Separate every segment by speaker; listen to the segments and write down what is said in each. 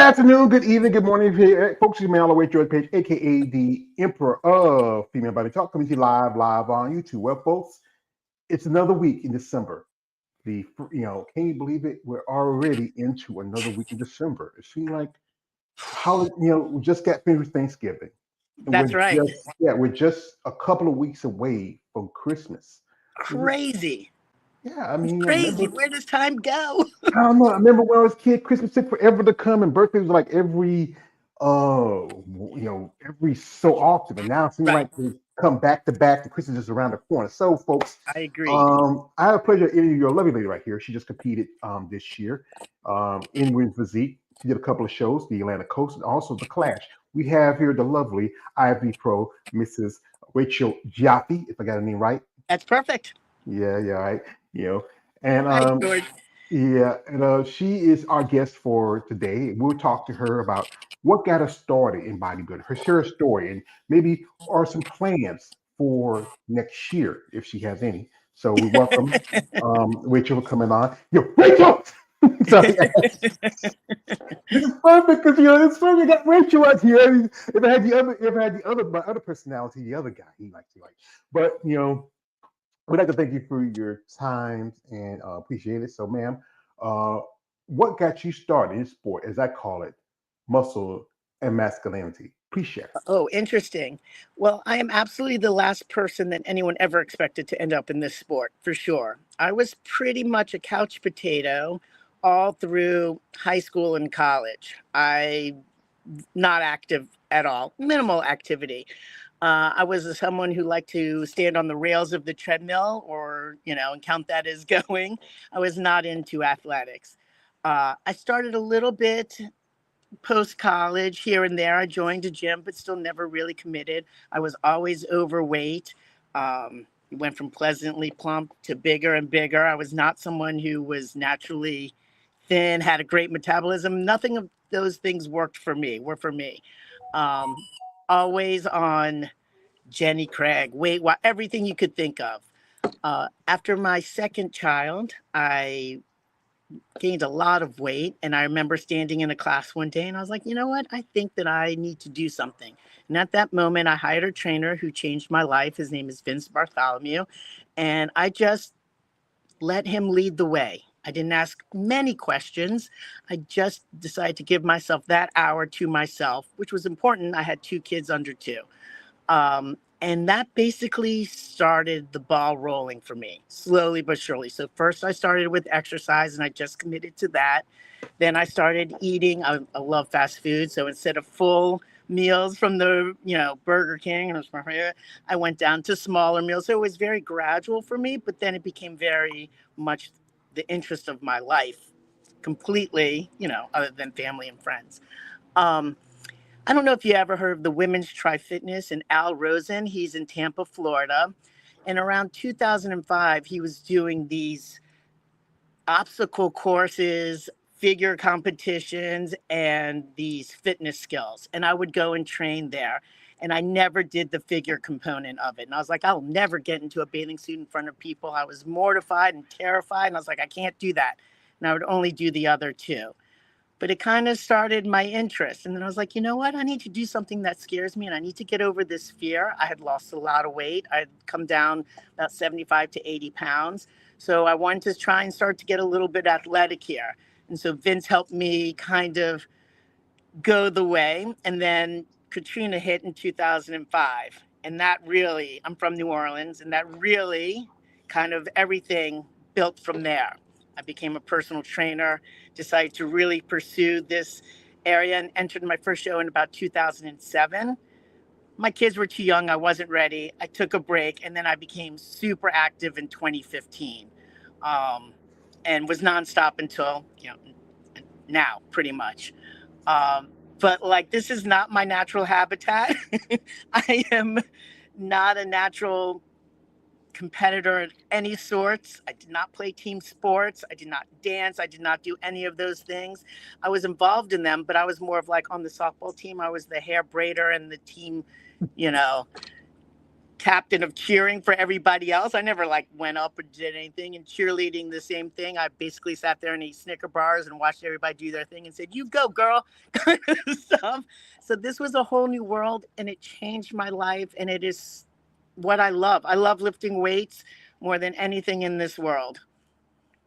Speaker 1: afternoon, good evening, good morning, folks. You may all await your page, aka the Emperor of Female Body Talk, coming to you live on YouTube. Well, folks, it's another week in December. Can you believe it? We're already into another week in December. It seems like we just got finished with Thanksgiving, and
Speaker 2: That's right.
Speaker 1: we're just a couple of weeks away from Christmas.
Speaker 2: Crazy.
Speaker 1: Yeah, I
Speaker 2: It's
Speaker 1: mean,
Speaker 2: crazy. Where does time go?
Speaker 1: I don't know. I remember when I was a kid, Christmas took forever to come, and birthdays was like every so often. But now it seems
Speaker 2: Right.
Speaker 1: like they come back to back. The Christmas is around the corner. So, folks,
Speaker 2: I agree.
Speaker 1: I have a pleasure of interviewing your lovely lady right here. She just competed this year in Physique. She did a couple of shows, the Atlanta Coast, and also the Clash. We have here the lovely IFBB Pro, Mrs. Rachel Jaffe, if I got her name right.
Speaker 2: That's perfect.
Speaker 1: Yeah, right. You know, and
Speaker 2: Hi, George.
Speaker 1: yeah, and she is our guest for today. We'll talk to her about what got her started in bodybuilding, her share story, and maybe or some plans for next year if she has any. So we welcome Rachel coming on. Yo, Rachel. Sorry, this is perfect because it's funny we got Rachel out here. I mean, if I had my other personality, the other guy he likes to like, but we'd like to thank you for your time and appreciate it. So, ma'am, uh, what got you started in sport, as I call it, muscle and masculinity? Please share.
Speaker 2: Oh, interesting. Well, I am absolutely the last person that anyone ever expected to end up in this sport, for sure. I was pretty much a couch potato all through high school and college. I not active at all, minimal activity. I was someone who liked to stand on the rails of the treadmill or, and count that as going. I was not into athletics. I started a little bit post college here and there. I joined a gym, but still never really committed. I was always overweight. Went from pleasantly plump to bigger and bigger. I was not someone who was naturally thin, had a great metabolism. Nothing of those things were for me. Um, Always on Jenny Craig, everything you could think of. After my second child, I gained a lot of weight. And I remember standing in a class one day and I was like, you know what? I think that I need to do something. And at that moment, I hired a trainer who changed my life. His name is Vince Bartholomew. And I just let him lead the way. I didn't ask many questions. I just decided to give myself that hour to myself, which was important. I had 2 kids under 2. And that basically started the ball rolling for me, slowly but surely. So first I started with exercise and I just committed to that. Then I started eating. I love fast food. So instead of full meals from the, Burger King, I went down to smaller meals. So it was very gradual for me, but then it became very much the interest of my life completely, other than family and friends. Um, I don't know if you ever heard of the Women's Tri Fitness and Al Rosen. He's in Tampa, Florida. And around 2005, he was doing these obstacle courses, figure competitions, and these fitness skills. And I would go and train there. And I never did the figure component of it. And I was like, I'll never get into a bathing suit in front of people. I was mortified and terrified. And I was like, I can't do that. And I would only do the other two. But it kind of started my interest. And then I was like, you know what? I need to do something that scares me and I need to get over this fear. I had lost a lot of weight. I had come down about 75 to 80 pounds. So I wanted to try and start to get a little bit athletic here. And so Vince helped me kind of go the way. And then Katrina hit in 2005. And that really, I'm from New Orleans, and that really kind of everything built from there. I became a personal trainer, decided to really pursue this area and entered my first show in about 2007. My kids were too young. I wasn't ready. I took a break and then I became super active in 2015 and was nonstop until, now pretty much. But like, this is not my natural habitat. I am not a natural competitor of any sorts. I did not play team sports. I did not dance. I did not do any of those things. I was involved in them, but I was more of like on the softball team. I was the hair braider and the team, you know, captain of cheering for everybody else. I never like went up and did anything. And cheerleading, the same thing. I basically sat there and ate Snicker bars and watched everybody do their thing and said, "You go, girl," kind of stuff. So this was a whole new world, and it changed my life. And it is what I love. I love lifting weights more than anything in this world.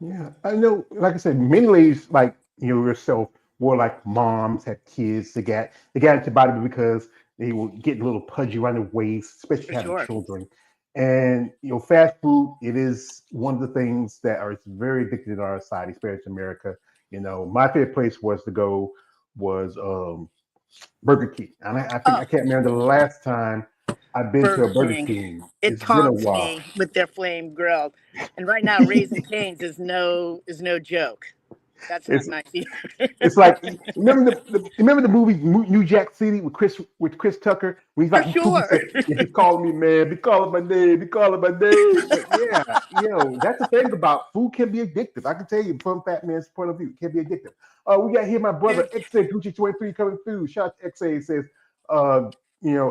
Speaker 1: Yeah, I know. Like I said, many ladies like yourself were like moms, had kids. They got into bodybuilding because they were getting a little pudgy around the waist, especially
Speaker 2: For
Speaker 1: having
Speaker 2: sure.
Speaker 1: children. And fast food, it is one of the things that are very addictive in our society, especially in America. My favorite place was to go was Burger King. And I think
Speaker 2: Oh,
Speaker 1: I can't remember the last time I've been to
Speaker 2: Burger
Speaker 1: a Burger
Speaker 2: King.
Speaker 1: King.
Speaker 2: It
Speaker 1: It's been a
Speaker 2: taunts
Speaker 1: while.
Speaker 2: me with their flame grill. And right now, Raising Cane's is no joke. That's not
Speaker 1: It's
Speaker 2: nice either.
Speaker 1: It's like remember the movie New Jack City with Chris Tucker when he's
Speaker 2: For
Speaker 1: like Cooper
Speaker 2: sure.
Speaker 1: said, yeah, be calling me man, be calling my name, be calling my name. But yeah, that's the thing about food can be addictive. I can tell you from Fat Man's point of view, it can be addictive. We got here my brother XA Gucci 23 coming through. Shout out to XA says, uh,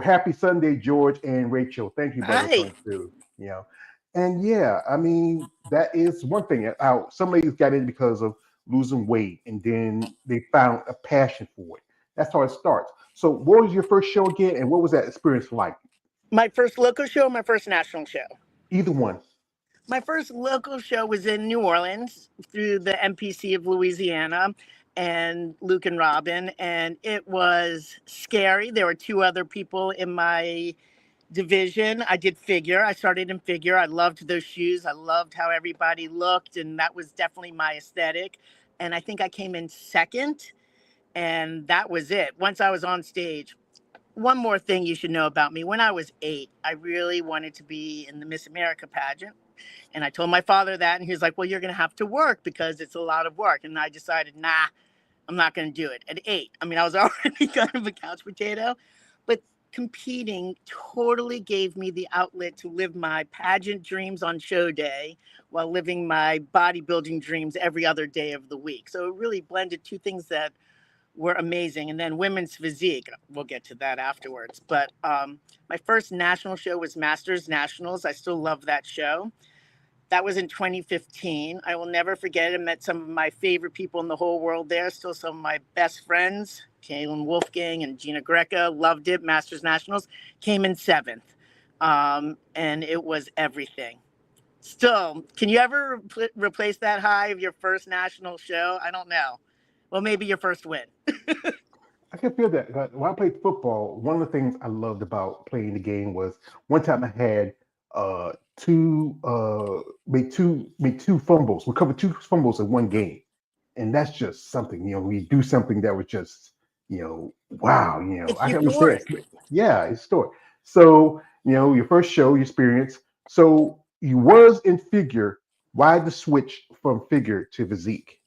Speaker 1: happy Sunday, George and Rachel. Thank you, brother,
Speaker 2: Hi.
Speaker 1: coming through. You know, and yeah, I mean that is one thing. How some ladies got in because of losing weight, and then they found a passion for it. That's how it starts. So, what was your first show again, and what was that experience like?
Speaker 2: My first local show, my first national show.
Speaker 1: Either one.
Speaker 2: My first local show was in New Orleans through the MPC of Louisiana and Luke and Robin. And it was scary. There were two other people in my division. I did figure. I started in figure. I loved those shoes. I loved how everybody looked. And that was definitely my aesthetic. And I think I came in second. And that was it. Once I was on stage, one more thing you should know about me. When I was 8, I really wanted to be in the Miss America pageant. And I told my father that, and he was like, "Well, you're going to have to work because it's a lot of work." And I decided, nah, I'm not going to do it. At 8, I mean, I was already kind of a couch potato, but competing totally gave me the outlet to live my pageant dreams on show day while living my bodybuilding dreams every other day of the week. So it really blended two things that were amazing. And then women's physique, we'll get to that afterwards. But my first national show was Masters Nationals. I still love that show. That was in 2015. I will never forget it. I met some of my favorite people in the whole world there. Still some of my best friends, Kaylin Wolfgang and Gina Greca. Loved it. Masters Nationals came in seventh. And it was everything. Still, can you ever replace that high of your first national show? I don't know. Well, maybe your first win.
Speaker 1: I can feel that. When I played football, one of the things I loved about playing the game was one time I had two made two fumbles, recovered two fumbles in one game, and that's just something. We do something that was just wow.
Speaker 2: It's
Speaker 1: I can understand.
Speaker 2: euphoric.
Speaker 1: Yeah, it's story. So your first show, your experience. So you was in figure. Why the switch from figure to physique?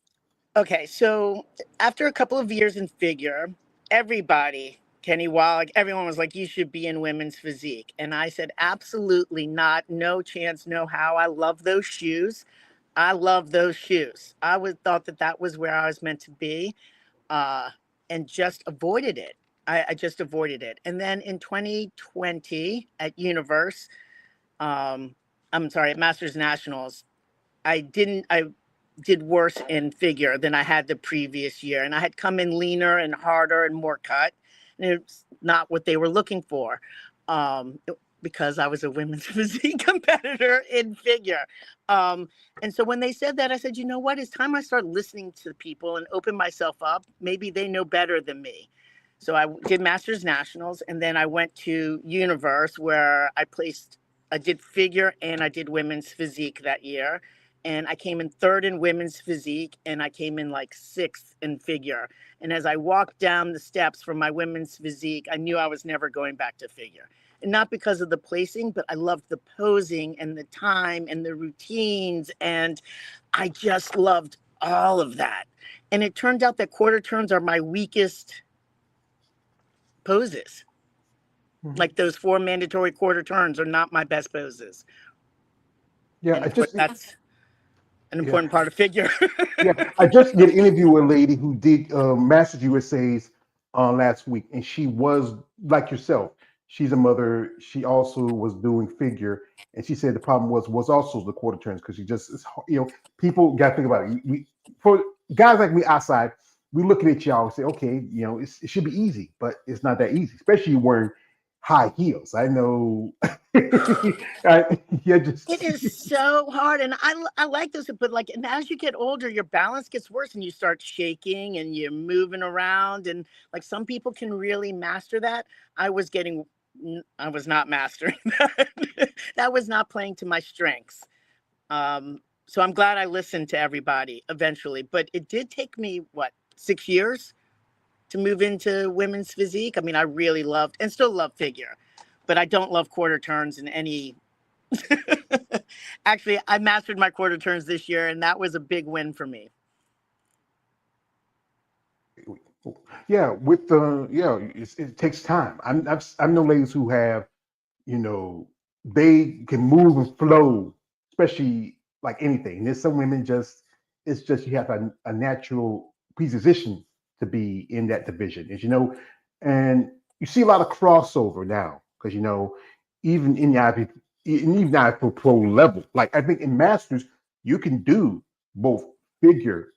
Speaker 2: Okay, so after a couple of years in figure, everybody, Kenny Wallach, everyone was like, "You should be in women's physique." And I said, "Absolutely not. No chance, no how. I love those shoes. I love those shoes." I would thought that that was where I was meant to be, uh, and just avoided it. I just avoided it. And then in 2020 at Universe, um, I'm sorry, at Masters Nationals, I did worse in figure than I had the previous year. And I had come in leaner and harder and more cut. And it's not what they were looking for. Um, because I was a women's physique competitor in figure. Um, and so when they said that, I said, you know what? It's time I start listening to people and open myself up. Maybe they know better than me. So I did Masters Nationals, and then I went to Universe where I did figure and I did women's physique that year. And I came in third in women's physique, and I came in like sixth in figure. And as I walked down the steps from my women's physique, I knew I was never going back to figure. And not because of the placing, but I loved the posing and the time and the routines. And I just loved all of that. And it turned out that quarter turns are my weakest poses.
Speaker 1: Mhm.
Speaker 2: Like those 4 mandatory quarter turns are not my best poses.
Speaker 1: Yeah,
Speaker 2: And
Speaker 1: I
Speaker 2: of course,
Speaker 1: just
Speaker 2: that's an
Speaker 1: yeah.
Speaker 2: important part of figure.
Speaker 1: Yeah, I just did an interview with a lady who did Masters USA's last week, and she was like yourself. she's a mother. She also was doing figure, and she said the problem was also the quarter turns because she just people got to think about it. We for guys like me outside, we looking at y'all and say, okay, it should be easy, but it's not that easy, especially wearing high heels. I know. Yeah,
Speaker 2: It
Speaker 1: just
Speaker 2: is so hard, and I like this, but like, and as you get older, your balance gets worse, and you start shaking, and you're moving around, and like some people can really master that. I was getting, I was not mastering that. That was not playing to my strengths. So I'm glad I listened to everybody eventually, but it did take me what 6 years to move into women's physique. I mean, I really loved and still love figure, but I don't love quarter turns in any. Actually, I mastered my quarter turns this year, and that was a big win for me.
Speaker 1: yeah. With the it takes time. I know ladies who have you know, they can move and flow, especially like anything. There's some women just it's just you have a natural predisposition to be in that division, as you know, and you see a lot of crossover now because even in the IP, even now for pro level, like I think in masters you can do both figure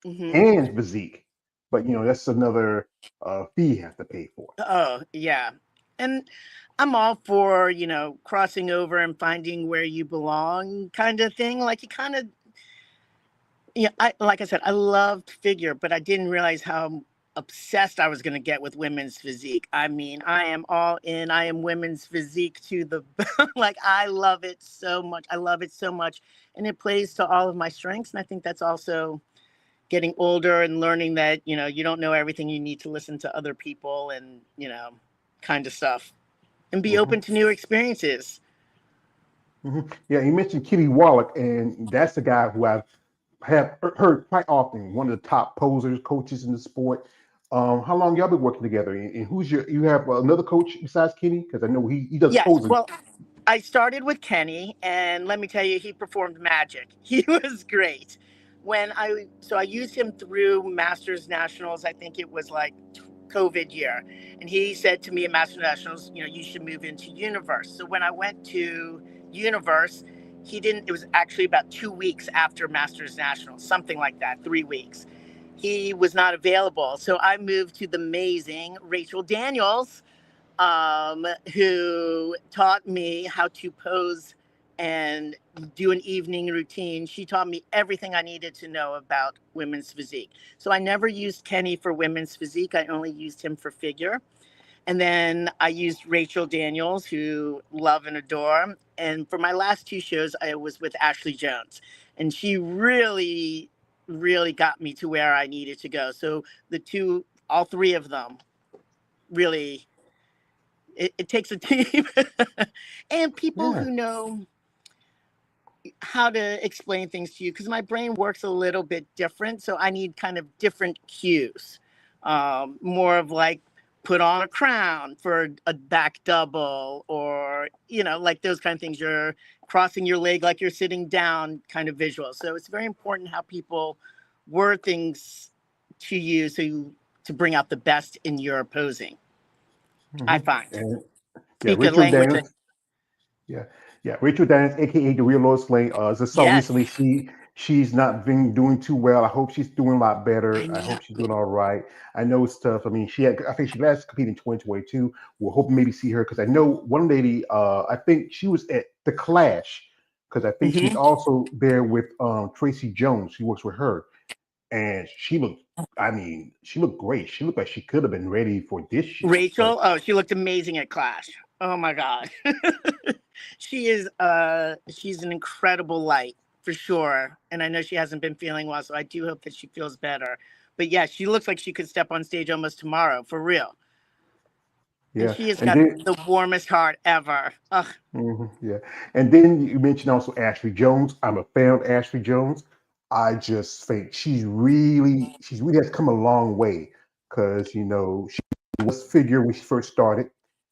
Speaker 2: Hmm.
Speaker 1: and physique, but that's another fee you have to pay for.
Speaker 2: Oh, yeah. And I'm all for, crossing over and finding where you belong kind of thing. Like you kind of, yeah, like I said, I loved figure, but I didn't realize how obsessed I was going to get with women's physique. I mean, I am all in. I am women's physique to the like I love it so much. I love it so much, and it plays to all of my strengths, and I think that's also getting older and learning that, you don't know everything, you need to listen to other people and, kind of stuff, and be
Speaker 1: Hmm.
Speaker 2: open to new experiences.
Speaker 1: Yeah, you mentioned Kitty Wallach, and that's the guy who I've have heard quite often, one of the top posers, coaches in the sport. How long y'all been working together? And who's you have another coach besides Kenny? Because I know he does
Speaker 2: Yes,
Speaker 1: posing.
Speaker 2: well, I started with Kenny, and let me tell you, he performed magic. He was great. I used him through Masters Nationals. I think it was like COVID year, and he said to me at Masters Nationals, you should move into Universe. So when I went to Universe, he didn't. It was actually about 2 weeks after Masters Nationals, something like that, 3 weeks. He was not available, so I moved to the amazing Rachel Daniels, who taught me how to pose and do an evening routine. She taught me everything I needed to know about women's physique. So I never used Kenny for women's physique. I only used him for figure. And then I used Rachel Daniels, who love and adore. And for my last two shows, I was with Ashley Jones. And she really, really got me to where I needed to go. So all three of them really, it takes a team and people
Speaker 1: Yeah,
Speaker 2: who know how to explain things to you, because my brain works a little bit different, so I need kind of different cues, more of like put on a crown for a back double, or like those kind of things. You're crossing your leg like you're sitting down kind of visual. So it's very important how people word things to you, to bring out the best in your posing, I
Speaker 1: hmm
Speaker 2: find.
Speaker 1: and yeah,
Speaker 2: Speak a
Speaker 1: Rachel
Speaker 2: language.
Speaker 1: Daniels. Yeah, yeah. Rachel Daniels, aka the real Lois Lane. As I saw
Speaker 2: Yes,
Speaker 1: recently, she's not been doing too well. I hope she's doing a lot
Speaker 2: I
Speaker 1: better. I
Speaker 2: know.
Speaker 1: hope she's doing all right. I know it's tough. I mean, I think she last competed in 2022. We're hoping maybe see her because I know one lady. I think she was at the Clash because I think she was
Speaker 2: Hmm.
Speaker 1: also there with Tracy Jones. She works with her, and she looked. I mean, she looked great. She looked like she could have been ready for this year, but
Speaker 2: Rachel, oh, she looked amazing at Clash. Oh my god. She's an incredible light for sure. And I know she hasn't been feeling well, so I do hope that she feels better. But yeah, she looks like she could step on stage almost tomorrow, for real. And
Speaker 1: yeah.
Speaker 2: she has
Speaker 1: And
Speaker 2: got
Speaker 1: then
Speaker 2: the warmest heart ever. Ugh.
Speaker 1: Yeah. And then you mentioned also Ashley Jones. I'm a fan of Ashley Jones. I just think she's really has come a long way because she was figure when she first started.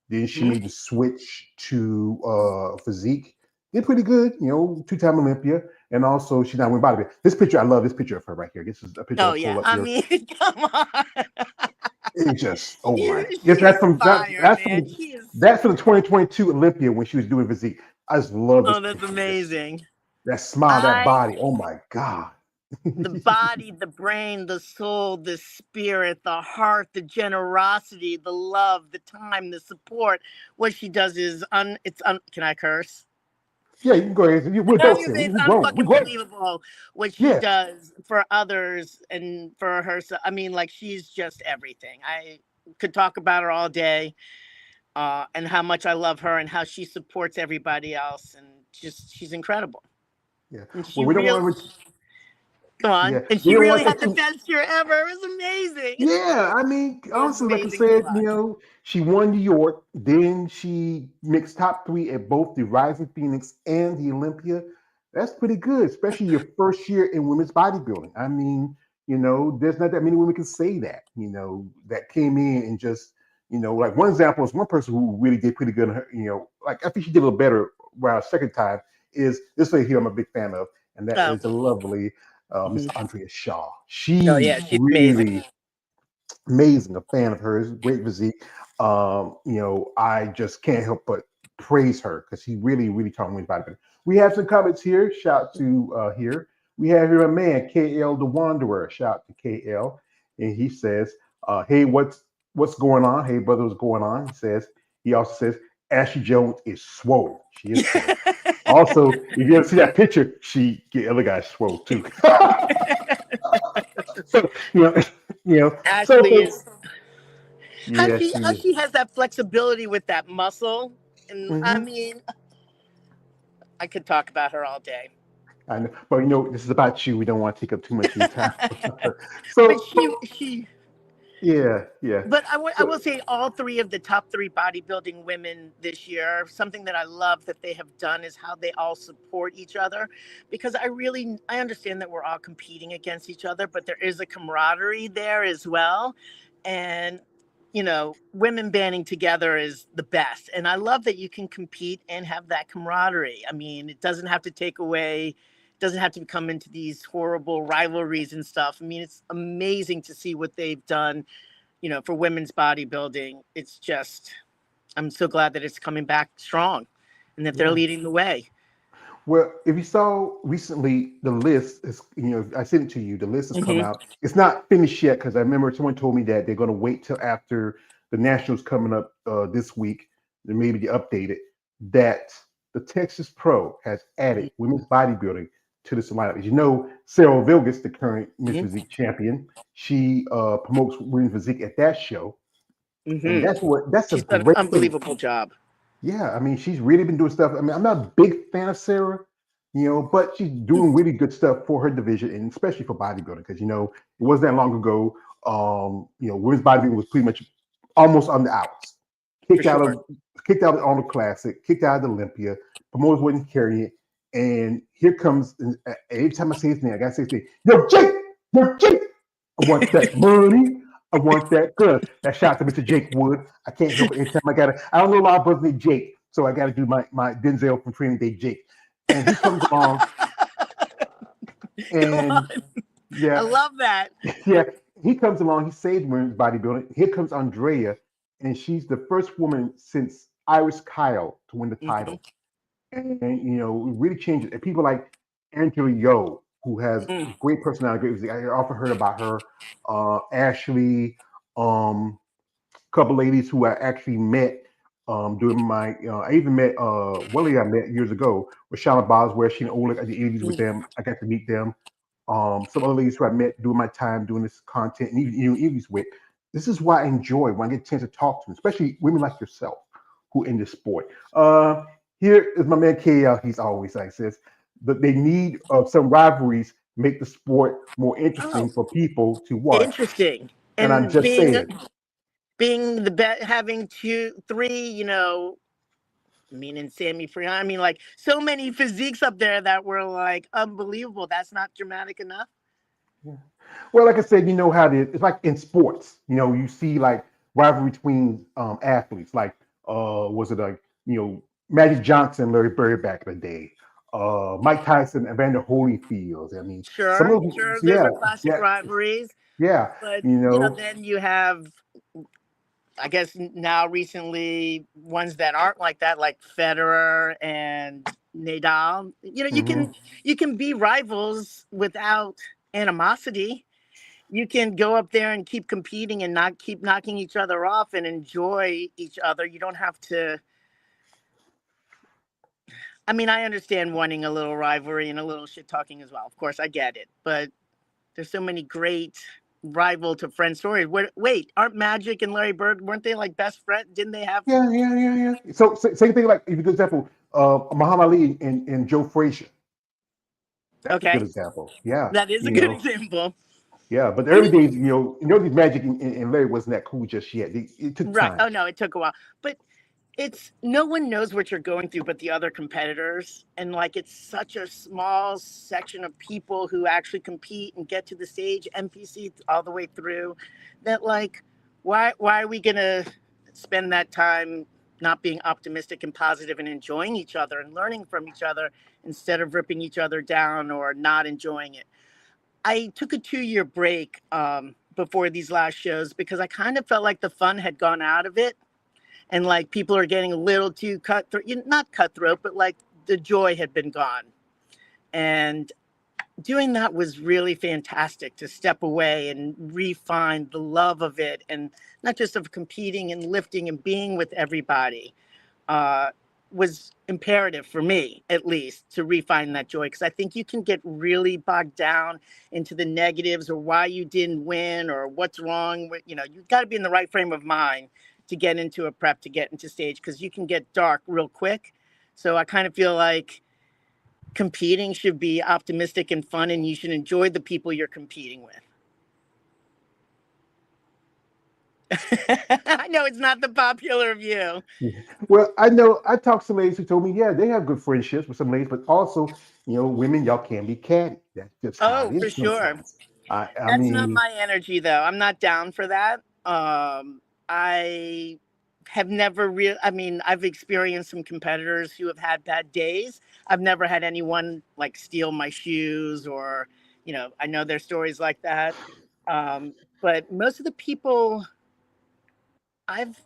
Speaker 1: Then she
Speaker 2: Mhm.
Speaker 1: made the switch to physique. Did pretty good, two-time Olympia. And also she's not win bodybuilding. This picture, I love this picture of her right here. This is a picture
Speaker 2: Oh
Speaker 1: I pulled
Speaker 2: yeah.
Speaker 1: up
Speaker 2: I
Speaker 1: here.
Speaker 2: mean, come on.
Speaker 1: It just, oh my, yes,
Speaker 2: She is fire, man. She is.
Speaker 1: that's from the 2022 Olympia when she was doing physique. I just love this
Speaker 2: Oh, that's
Speaker 1: picture. Just
Speaker 2: amazing.
Speaker 1: that smile, that
Speaker 2: I
Speaker 1: body. Oh my god.
Speaker 2: The body, the brain, the soul, the spirit, the heart, the generosity, the love, the time, the support. What she does is can I curse?
Speaker 1: Yeah, you can go ahead. We're
Speaker 2: I was
Speaker 1: adults
Speaker 2: gonna
Speaker 1: here.
Speaker 2: say it's
Speaker 1: We're grown. We're
Speaker 2: unfucking
Speaker 1: great.
Speaker 2: believable what she
Speaker 1: Yeah,
Speaker 2: does for others and for herself. I mean, like she's just everything. I could talk about her all day, and how much I love her and how she supports everybody else, and just she's incredible.
Speaker 1: yeah.
Speaker 2: And
Speaker 1: Well,
Speaker 2: she
Speaker 1: we don't
Speaker 2: really,
Speaker 1: want to.
Speaker 2: come
Speaker 1: Yeah,
Speaker 2: on, and
Speaker 1: we
Speaker 2: she
Speaker 1: don't
Speaker 2: really
Speaker 1: want to
Speaker 2: had
Speaker 1: take
Speaker 2: the
Speaker 1: too.
Speaker 2: best year ever. It was amazing.
Speaker 1: Yeah, I mean,
Speaker 2: It was
Speaker 1: honestly, like I
Speaker 2: amazing to
Speaker 1: said,
Speaker 2: watch.
Speaker 1: she won New York, then she mixed top three at both the Rising Phoenix and the Olympia. That's pretty good, especially your first year in women's bodybuilding. I mean, there's not that many women can say that, that came in and just, like one example is one person who really did pretty good, like I think she did a little better around second time is this lady here I'm a big fan of, and that
Speaker 2: Oh,
Speaker 1: is the lovely Miss
Speaker 2: mhm.
Speaker 1: Andrea Shaw.
Speaker 2: Oh
Speaker 1: She
Speaker 2: yeah, she's amazing.
Speaker 1: really amazing, a fan of hers, great physique. I just can't help but praise her because she really, really taught me about it. We have some comments here. Shout to here. We have here a man, KL the Wanderer. Shout to KL. And he says, hey, what's going on? Hey, brother, what's going on? He also says, Ashley Jones is swole. She is swole. Also, if you ever see that picture, the other guy's swole too. So, you know, so
Speaker 2: Ashley
Speaker 1: folks,
Speaker 2: is
Speaker 1: yeah, she
Speaker 2: how
Speaker 1: is.
Speaker 2: she has that flexibility with that muscle, and I
Speaker 1: Hmm.
Speaker 2: mean, I could talk about her all day.
Speaker 1: I know, but this is about you. We don't want to take up too much of your time.
Speaker 2: But
Speaker 1: So,
Speaker 2: she
Speaker 1: yeah, yeah.
Speaker 2: But I
Speaker 1: So,
Speaker 2: will say all three of the top three bodybuilding women this year, something that I love that they have done is how they all support each other. Because I understand that we're all competing against each other, but there is a camaraderie there as well. And, women banding together is the best. And I love that you can compete and have that camaraderie. I mean, it doesn't have to take away, doesn't have to come into these horrible rivalries and stuff. I mean, it's amazing to see what they've done, for women's bodybuilding. It's just, I'm so glad that it's coming back strong and that they're
Speaker 1: yeah.
Speaker 2: leading the way.
Speaker 1: Well, if you saw recently, the list is, I sent it to you. The list has come
Speaker 2: Hmm.
Speaker 1: out. It's not finished yet because I remember someone told me that they're going to wait till after the Nationals coming up this week, then maybe to update it. That the Texas Pro has added women's bodybuilding to this lineup. As you know, Sarah Vilgus, the current Miss
Speaker 2: Hmm.
Speaker 1: Physique champion, she promotes women's physique at that show, and
Speaker 2: Hmm.
Speaker 1: that's a
Speaker 2: She's done an
Speaker 1: great thing.
Speaker 2: unbelievable job.
Speaker 1: Yeah, I mean, she's really been doing stuff. I mean, I'm not a big fan of Sarah, but she's doing really good stuff for her division and especially for bodybuilding because it wasn't that long ago. Women's bodybuilding was pretty much almost on the outs.
Speaker 2: For
Speaker 1: Kicked out
Speaker 2: sure.
Speaker 1: of kicked out of the Arnold Classic, kicked out of the Olympia. Promoters wouldn't carry it, and here comes. And every time I say his name, I gotta say his name. Yo, Jake. I want that money. I want that good. That shout to Mr. Jake Wood. I can't help it. Anytime I don't know a lot of brothers named Jake, so I got to do my Denzel from Training Day Jake. And he comes along,
Speaker 2: Come on.
Speaker 1: and
Speaker 2: I
Speaker 1: yeah,
Speaker 2: love that.
Speaker 1: yeah, he comes along. He saves women's bodybuilding. Here comes Andrea, and she's the first woman since Iris Kyle to win the
Speaker 2: Hmm.
Speaker 1: title. And it really changes. And people like Angela Yo, who has great personality, great music. I often heard about her. Ashley, a couple ladies who I actually met during my. I even met one lady I met years ago with Shauna Boswell. She and Oleg. I did interviews with them. I got to meet them. Some other ladies who I met during my time doing this content and even interviews with. This is why I enjoy when I get a chance to talk to them, especially women like yourself who in this sport. Here is my man KL. He's always like says that they need some rivalries make the sport more
Speaker 2: Oh,
Speaker 1: interesting for people to watch.
Speaker 2: interesting.
Speaker 1: And I'm
Speaker 2: And
Speaker 1: just saying,
Speaker 2: being the bet, having three, meaning Sammy Free. I mean, like so many physiques up there that were like unbelievable. That's not dramatic enough.
Speaker 1: yeah. Well, like I said, you know how it is. It's like in sports. You see like rivalry between athletes. Like, was it like Magic Johnson, Larry Bird back in the day, Mike Tyson, Evander Holyfield. I mean, some
Speaker 2: Sure,
Speaker 1: of them,
Speaker 2: sure. There's
Speaker 1: yeah,
Speaker 2: a classic
Speaker 1: yeah,
Speaker 2: rivalries,
Speaker 1: yeah.
Speaker 2: but
Speaker 1: You know,
Speaker 2: then you have. I guess now recently ones that aren't like that, like Federer and Nadal. You know,
Speaker 1: Hmm.
Speaker 2: you can be rivals without animosity. You can go up there and keep competing and not keep knocking each other off and enjoy each other. You don't have to. I mean, I understand wanting a little rivalry and a little shit talking as well. Of course, I get it, but there's so many great rival to friend stories. Wait, aren't Magic and Larry Bird, weren't they like best friends? Didn't they have?
Speaker 1: Yeah, yeah, yeah, yeah. So, same thing. Like, if you, for example, Muhammad Ali and Joe Frazier. That's a good
Speaker 2: Okay,
Speaker 1: example. Yeah,
Speaker 2: that is a
Speaker 1: you
Speaker 2: good
Speaker 1: know,
Speaker 2: example.
Speaker 1: yeah. But the
Speaker 2: You
Speaker 1: early
Speaker 2: know,
Speaker 1: days, these Magic and Larry wasn't that cool just yet. It took
Speaker 2: right.
Speaker 1: time.
Speaker 2: Oh no, it took a while. But it's no one knows what you're going through but the other competitors. And like it's such a small section of people who actually compete and get to the stage, NPC all the way through, that like why are we gonna spend that time not being optimistic and positive and enjoying each other and learning from each other instead of ripping each other down or not enjoying it? I took a 2 year break before these last shows because I kind of felt like the fun had gone out of it, and like people are getting a little too cutthroat, not cutthroat, but like the joy had been gone. And doing that was really fantastic, to step away and refine the love of it, and not just of competing and lifting and being with everybody. uh, was imperative for me, at least, to refine that joy, because I think you can get really bogged down into the negatives or why you didn't win or what's wrong with, you've got to be in the right frame of mind to get into a prep, to get into stage, because you can get dark real quick. So I kind of feel like competing should be optimistic and fun, and you should enjoy the people you're competing with. I know it's not the popular view.
Speaker 1: Yeah. Well, I know I talked to some ladies who told me, yeah, they have good friendships with some ladies, but also, women, y'all can be catty. That's just how
Speaker 2: Oh,
Speaker 1: it is
Speaker 2: for sure.
Speaker 1: sometimes. I
Speaker 2: That's not
Speaker 1: mean,
Speaker 2: my energy, though. I'm not down for that. I have never real. I mean, I've experienced some competitors who have had bad days. I've never had anyone like steal my shoes, or, I know there's stories like that. But most of the people I've,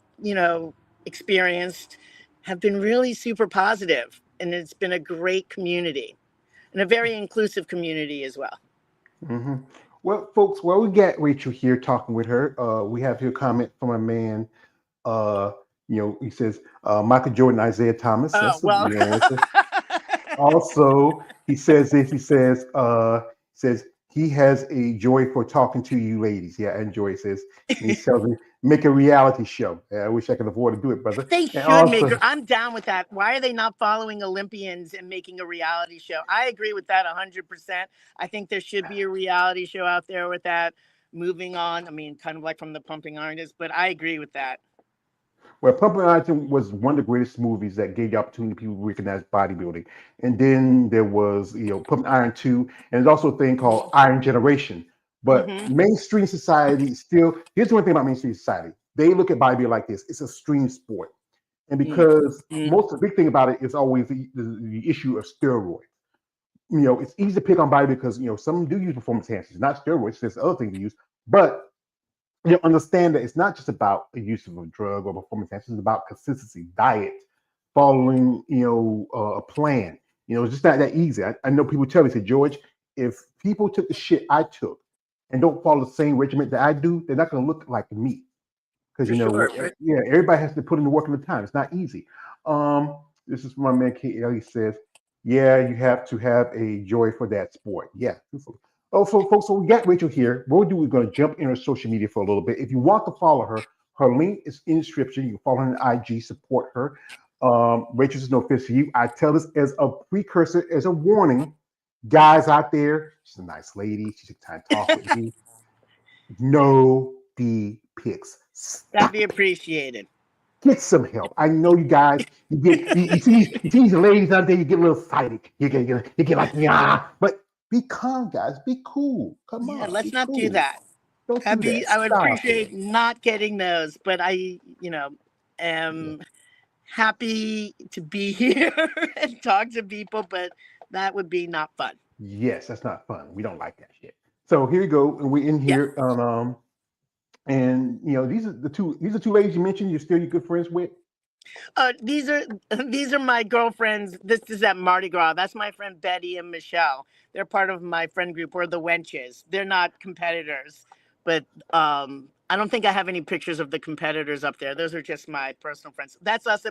Speaker 2: experienced have been really super positive, and it's been a great community and a very inclusive community as well.
Speaker 1: hmm well, folks, well, we got Rachel here talking with her. We have here a comment from a man. Uh, he says Michael Jordan, Isaiah Thomas.
Speaker 2: Oh,
Speaker 1: That's
Speaker 2: well.
Speaker 1: Also, he says this. He says he has a joy for talking to you ladies. Yeah, I enjoy. He says, and he tells me make a reality show. Yeah, I wish I could afford to do it, brother.
Speaker 2: They
Speaker 1: And
Speaker 2: should make her.
Speaker 1: also,
Speaker 2: I'm down with that. Why are they not following Olympians and making a reality show? I agree with that 100%. I think there should be a reality show out there with that. Moving on, I mean, kind of like from the Pumping Iron is, but I agree with that.
Speaker 1: well, Pumping Iron was one of the greatest movies that gave the opportunity to people to recognize bodybuilding. And then there was, Pumping Iron 2, and there's also a thing called Iron Generation. But
Speaker 2: Hmm.
Speaker 1: mainstream society still, here's the one thing about mainstream society. They look at bodybuilding like this. It's a stream sport. And because
Speaker 2: Hmm.
Speaker 1: most of the big thing about it is always the issue of steroids. It's easy to pick on body because, some do use performance enhancers, not steroids. There's other things to use. But understand that it's not just about the use of a drug or performance enhancers. It's about consistency, diet, following, a plan. It's just not that easy. I know people tell me, say, George, if people took the shit I took and don't follow the same regimen that I do, they're not going to look like me. Because
Speaker 2: For sure.
Speaker 1: yeah, everybody has to put in the work and the time. It's not easy. This is from my man KL. He says, "Yeah, you have to have a joy for that sport." Yeah. Oh, so folks, so we got Rachel here. What we'll do, we're going to jump in her social media for a little bit. If you want to follow her, her link is in the description. You can follow her on IG, support her. Rachel is no fit for you. I tell this as a precursor, as a warning, guys out there. She's a nice lady. She took time to talk with me. No D pics.
Speaker 2: That'd be
Speaker 1: Stop it.
Speaker 2: appreciated.
Speaker 1: Get some help. I know you guys. You see these ladies out there. You get a little excited. You get like yeah. But be calm, guys. Be cool. Come
Speaker 2: Yeah,
Speaker 1: on.
Speaker 2: let's
Speaker 1: Be
Speaker 2: not do
Speaker 1: cool.
Speaker 2: that.
Speaker 1: Don't do that.
Speaker 2: I would
Speaker 1: Stop it.
Speaker 2: appreciate not getting those, but I,
Speaker 1: Yeah.
Speaker 2: am happy to be here and talk to people, but that would be not fun.
Speaker 1: Yes, that's not fun. We don't like that shit. So here we go, and we're in
Speaker 2: Yeah.
Speaker 1: here on And these are two ladies you mentioned. You're still good friends with.
Speaker 2: These are these are my girlfriends. This is at Mardi Gras. That's my friend Betty and Michelle. They're part of my friend group. We're the Wenches. They're not competitors, but I don't think I have any pictures of the competitors up there. Those are just my personal friends. That's us.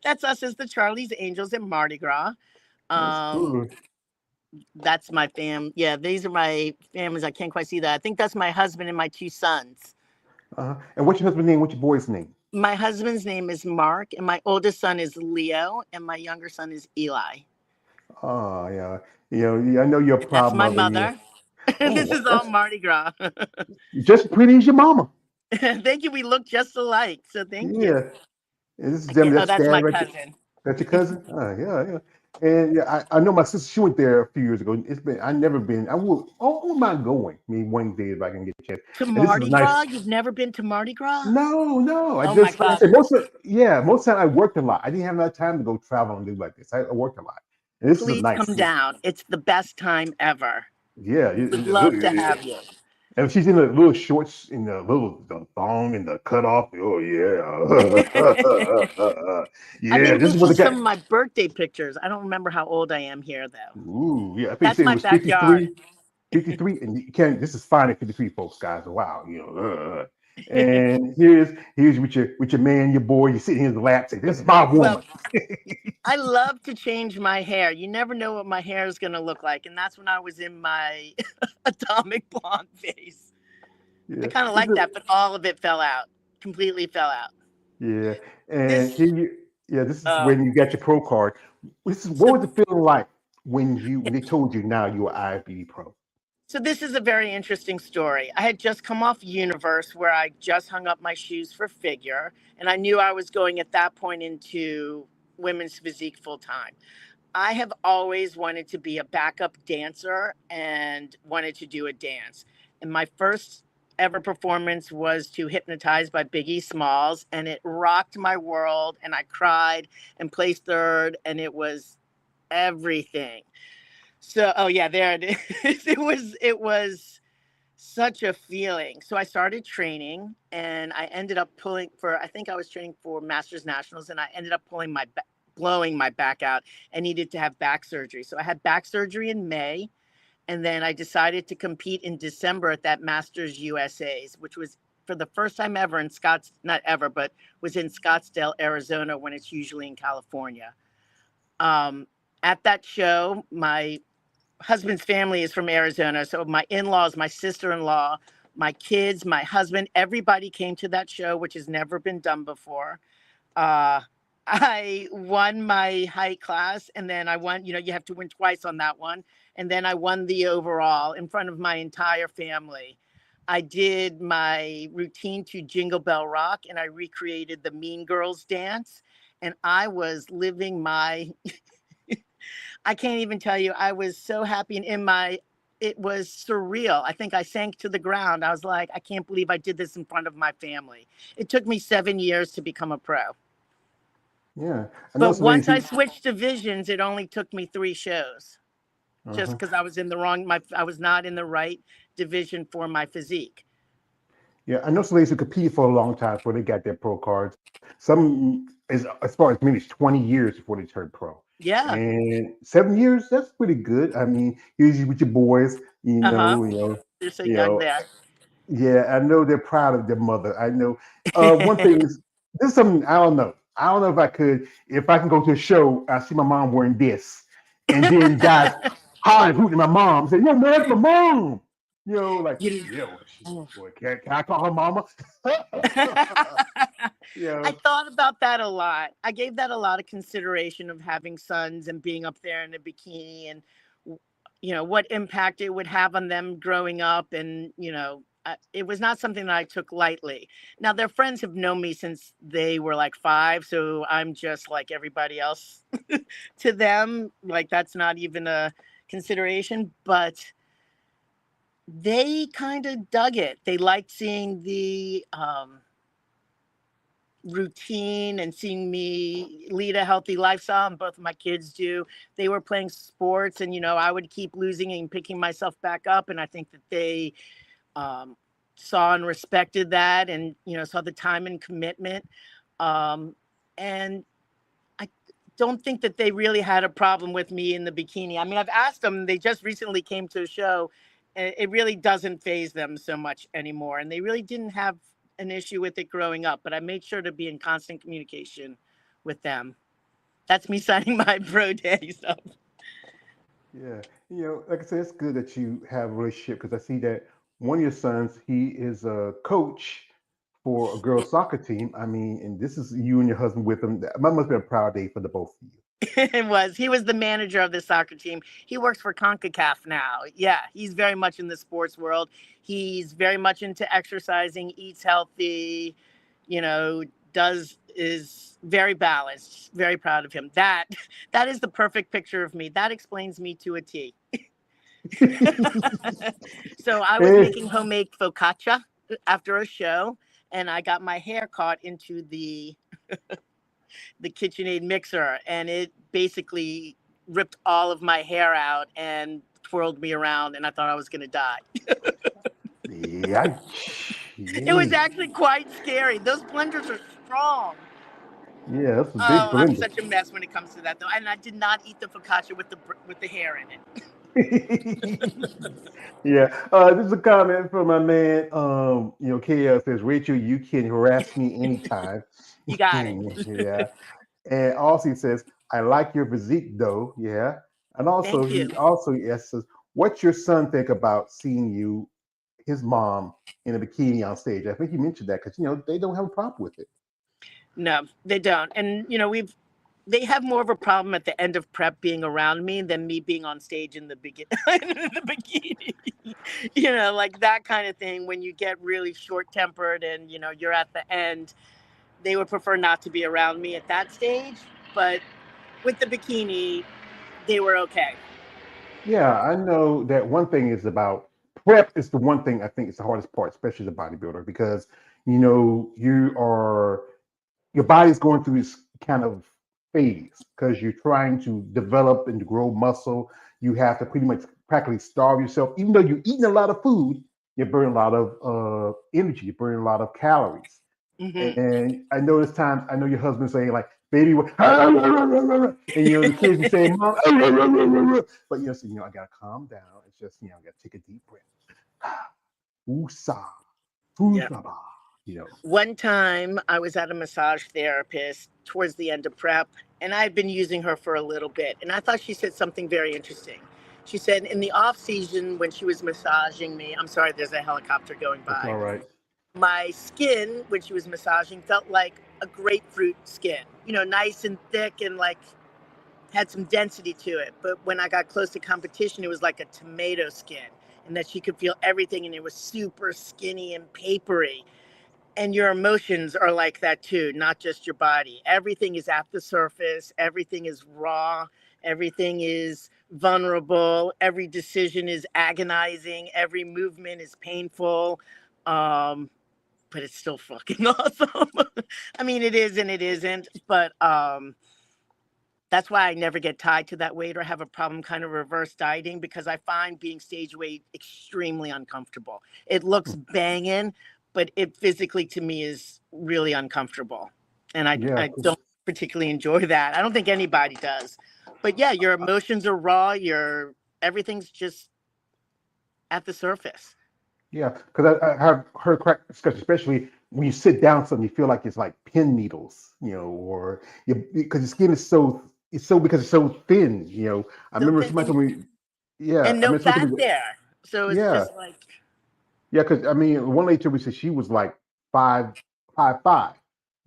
Speaker 2: That's us as the Charlie's Angels at Mardi Gras.
Speaker 1: That's
Speaker 2: Um,
Speaker 1: cool.
Speaker 2: that's my fam. Yeah, these are my families. I can't quite see that. I think that's my husband and my two sons.
Speaker 1: And what's your husband's name? What's your boy's name?
Speaker 2: My husband's name is Mark, and my oldest son is Leo, and my younger son is Eli.
Speaker 1: Oh, yeah. Yeah, I know you're a
Speaker 2: And that's
Speaker 1: proud
Speaker 2: my
Speaker 1: mother. Yeah.
Speaker 2: mother. This
Speaker 1: Oh,
Speaker 2: is all
Speaker 1: that's
Speaker 2: Mardi Gras.
Speaker 1: just as pretty as your mama.
Speaker 2: Thank you. We look just alike. So thank you.
Speaker 1: Yeah. And this is
Speaker 2: I
Speaker 1: them.
Speaker 2: can't. Oh,
Speaker 1: That's
Speaker 2: that's
Speaker 1: dad
Speaker 2: my
Speaker 1: right there.
Speaker 2: cousin.
Speaker 1: That's your cousin. Yeah, yeah. And yeah, I know my sister. She went there a few years ago. It's been. I never been. I wouldn't mind going. I mean, one day if I can get a chance.
Speaker 2: To
Speaker 1: And this is a
Speaker 2: Mardi
Speaker 1: nice.
Speaker 2: Gras? You've never been to Mardi Gras?
Speaker 1: No, no. I
Speaker 2: Oh my
Speaker 1: just like I
Speaker 2: gosh.
Speaker 1: said. Most of the time I worked a lot. I didn't have enough time to go travel and do like this. I worked a lot. And this is a
Speaker 2: Please
Speaker 1: nice.
Speaker 2: come down. It's the best time ever.
Speaker 1: Yeah.
Speaker 2: We would love to have you.
Speaker 1: And she's in the little shorts, in the thong and the cutoff. Oh yeah,
Speaker 2: I
Speaker 1: yeah.
Speaker 2: think
Speaker 1: This is
Speaker 2: this
Speaker 1: what the
Speaker 2: is
Speaker 1: guy.
Speaker 2: some of my birthday pictures. I don't remember how old I am here, though.
Speaker 1: Ooh, yeah. I think he
Speaker 2: That's
Speaker 1: said it
Speaker 2: my
Speaker 1: was
Speaker 2: backyard.
Speaker 1: 53, 53, and you can't. This is fine at 53, folks, guys. Wow, And here's with your man, your boy. You sitting in his lap, say, "This is my
Speaker 2: Well,
Speaker 1: woman."
Speaker 2: I love to change my hair. You never know what my hair is going to look like. And that's when I was in my atomic blonde phase. I
Speaker 1: Yeah,
Speaker 2: kind of
Speaker 1: this
Speaker 2: like
Speaker 1: is
Speaker 2: that, but all of it fell out, completely fell out.
Speaker 1: yeah, and
Speaker 2: This,
Speaker 1: this is
Speaker 2: uh,
Speaker 1: when you got your pro card. What
Speaker 2: so,
Speaker 1: was it feeling like when they told you now you are IFBB pro?
Speaker 2: so this is a very interesting story. I had just come off Universe where I just hung up my shoes for figure, and I knew I was going at that point into women's physique full time. I have always wanted to be a backup dancer and wanted to do a dance. And my first ever performance was to Hypnotize by Biggie Smalls, and it rocked my world. And I cried and placed third, and it was everything. So, oh yeah, there it is. It was such a feeling. So I started training, and I ended up pulling for. I think I was training for Masters Nationals, and I ended up blowing my back out and needed to have back surgery. So I had back surgery in May, and then I decided to compete in December at that Masters USA's, which was for the first time ever in not ever, but was in Scottsdale, Arizona, when it's usually in California. Um, at that show, my husband's family is from Arizona. So my in-laws, my sister-in-law, my kids, my husband, everybody came to that show, which has never been done before. Uh, I won my height class, and then I won, you have to win twice on that one. And then I won the overall in front of my entire family. I did my routine to Jingle Bell Rock, and I recreated the Mean Girls dance. And I was living my I can't even tell you. I was so happy and it was surreal. I think I sank to the ground. I was like, I can't believe I did this in front of my family. It took me 7 years to become a pro.
Speaker 1: Yeah, I know
Speaker 2: But
Speaker 1: some ladies
Speaker 2: once I
Speaker 1: who.
Speaker 2: switched divisions, it only took me 3 shows just
Speaker 1: Uh-huh.
Speaker 2: because I was not in the right division for my physique.
Speaker 1: Yeah, I know some ladies who competed for a long time before they got their pro cards. Some as far as maybe it's 20 years before they turned pro.
Speaker 2: Yeah.
Speaker 1: And 7 years, that's pretty good. I mean, usually with your boys,
Speaker 2: Uh huh. You're so
Speaker 1: you
Speaker 2: young
Speaker 1: know,
Speaker 2: there.
Speaker 1: yeah, I know they're proud of their mother. I know. One thing is, this is something I don't know. I don't know if I can go to a show, I see my mom wearing this, and then guys hollering, hooting at my mom, say, "Yo, man, that's my mom." Like,
Speaker 2: you,
Speaker 1: yeah, boy, can I call her mama? you
Speaker 2: I
Speaker 1: know,
Speaker 2: thought about that a lot. I gave that a lot of consideration of having sons and being up there in a bikini and what impact it would have on them growing up and it was not something that I took lightly. Now their friends have known me since they were like 5, so I'm just like everybody else to them. Like that's not even a consideration, but they kind of dug it. They liked seeing the routine and seeing me lead a healthy lifestyle, and both of my kids do. They were playing sports, and I would keep losing and picking myself back up, and I think that they um, saw and respected that, and saw the time and commitment. And I don't think that they really had a problem with me in the bikini. I mean, I've asked them. They just recently came to a show. And it really doesn't phase them so much anymore, and they really didn't have an issue with it growing up. But I made sure to be in constant communication with them. That's me signing my pro day stuff.
Speaker 1: Yeah, like I said, it's good that you have a relationship because I see that one of your sons, he is a coach for a girls' soccer team. I mean, and this is you and your husband with him. That must have been a proud day for the both of you.
Speaker 2: It was. He was the manager of the soccer team. He works for CONCACAF now. Yeah, he's very much in the sports world. He's very much into exercising, eats healthy, you know, does is very balanced. Very proud of him. That is the perfect picture of me. That explains me to a T. So I was
Speaker 1: Hey,
Speaker 2: making homemade focaccia after a show, and I got my hair caught into the KitchenAid mixer, and it basically ripped all of my hair out and twirled me around, and I thought I was going to die.
Speaker 1: yeah,
Speaker 2: It was
Speaker 1: yeah,
Speaker 2: actually quite scary. Those blenders are strong.
Speaker 1: yeah. That's a big
Speaker 2: Oh, I'm
Speaker 1: blender.
Speaker 2: such a mess when it comes to that, though. And I did not eat the focaccia with the hair in it.
Speaker 1: Yeah, this is a comment from my man. KL says, Rachel, you can harass me anytime.
Speaker 2: You got
Speaker 1: Yeah,
Speaker 2: it.
Speaker 1: and also he says, I like your physique though. Yeah, and also
Speaker 2: Thank you.
Speaker 1: he asks, what's your son think about seeing you, his mom, in a bikini on stage? I think you mentioned that because they don't have a problem with it.
Speaker 2: No, they don't. And they have more of a problem at the end of prep being around me than me being on stage in the the bikini. Like that kind of thing. When you get really short tempered and you're at the end, they would prefer not to be around me at that stage. But with the bikini, they were okay.
Speaker 1: Yeah, I know that one thing is about prep is the one thing I think is the hardest part, especially as a bodybuilder, because you are your body's going through this kind of phase because you're trying to develop and to grow muscle. You have to pretty much practically starve yourself, even though you're eating a lot of food. You're burning a lot of energy. You're burning a lot of calories.
Speaker 2: Hmm.
Speaker 1: And I know this time, I know your husband saying like, "Baby," and the kids be saying, "Mom," but so I gotta calm down. It's just I gotta take a deep breath. Woosah,
Speaker 2: Yeah.
Speaker 1: woosah, you know.
Speaker 2: One time I was at a massage therapist towards the end of prep, and I had been using her for a little bit. And I thought she said something very interesting. She said in the off season when she was massaging me, I'm sorry, there's a helicopter going
Speaker 1: It's
Speaker 2: by.
Speaker 1: all right.
Speaker 2: My skin, when she was massaging, felt like a grapefruit skin, nice and thick and like had some density to it. But when I got close to competition, it was like a tomato skin, and that she could feel everything, and it was super skinny and papery. And your emotions are like that too, not just your body. Everything is at the surface, everything is raw, everything is vulnerable, every decision is agonizing, every movement is painful. Um, but it's still fucking awesome. I mean, it is and it isn't, but that's why I never get tied to that weight or have a problem kind of reverse dieting, because I find being stage weight extremely uncomfortable. It looks banging, but it physically to me is really uncomfortable. And
Speaker 1: Yeah,
Speaker 2: I don't particularly enjoy that. I don't think anybody does. But yeah, your emotions are raw, everything's just at the surface.
Speaker 1: yeah, because I have heard crack discussion, especially when you sit down, something you feel like it's like pin needles, or because your skin is because it's so thin. I
Speaker 2: So
Speaker 1: remember
Speaker 2: thin
Speaker 1: somebody told me, yeah,
Speaker 2: and
Speaker 1: I
Speaker 2: no
Speaker 1: remember somebody
Speaker 2: fat
Speaker 1: told me,
Speaker 2: there. So it's
Speaker 1: yeah,
Speaker 2: just like,
Speaker 1: yeah, because I mean, one lady told me said she was like 5'5"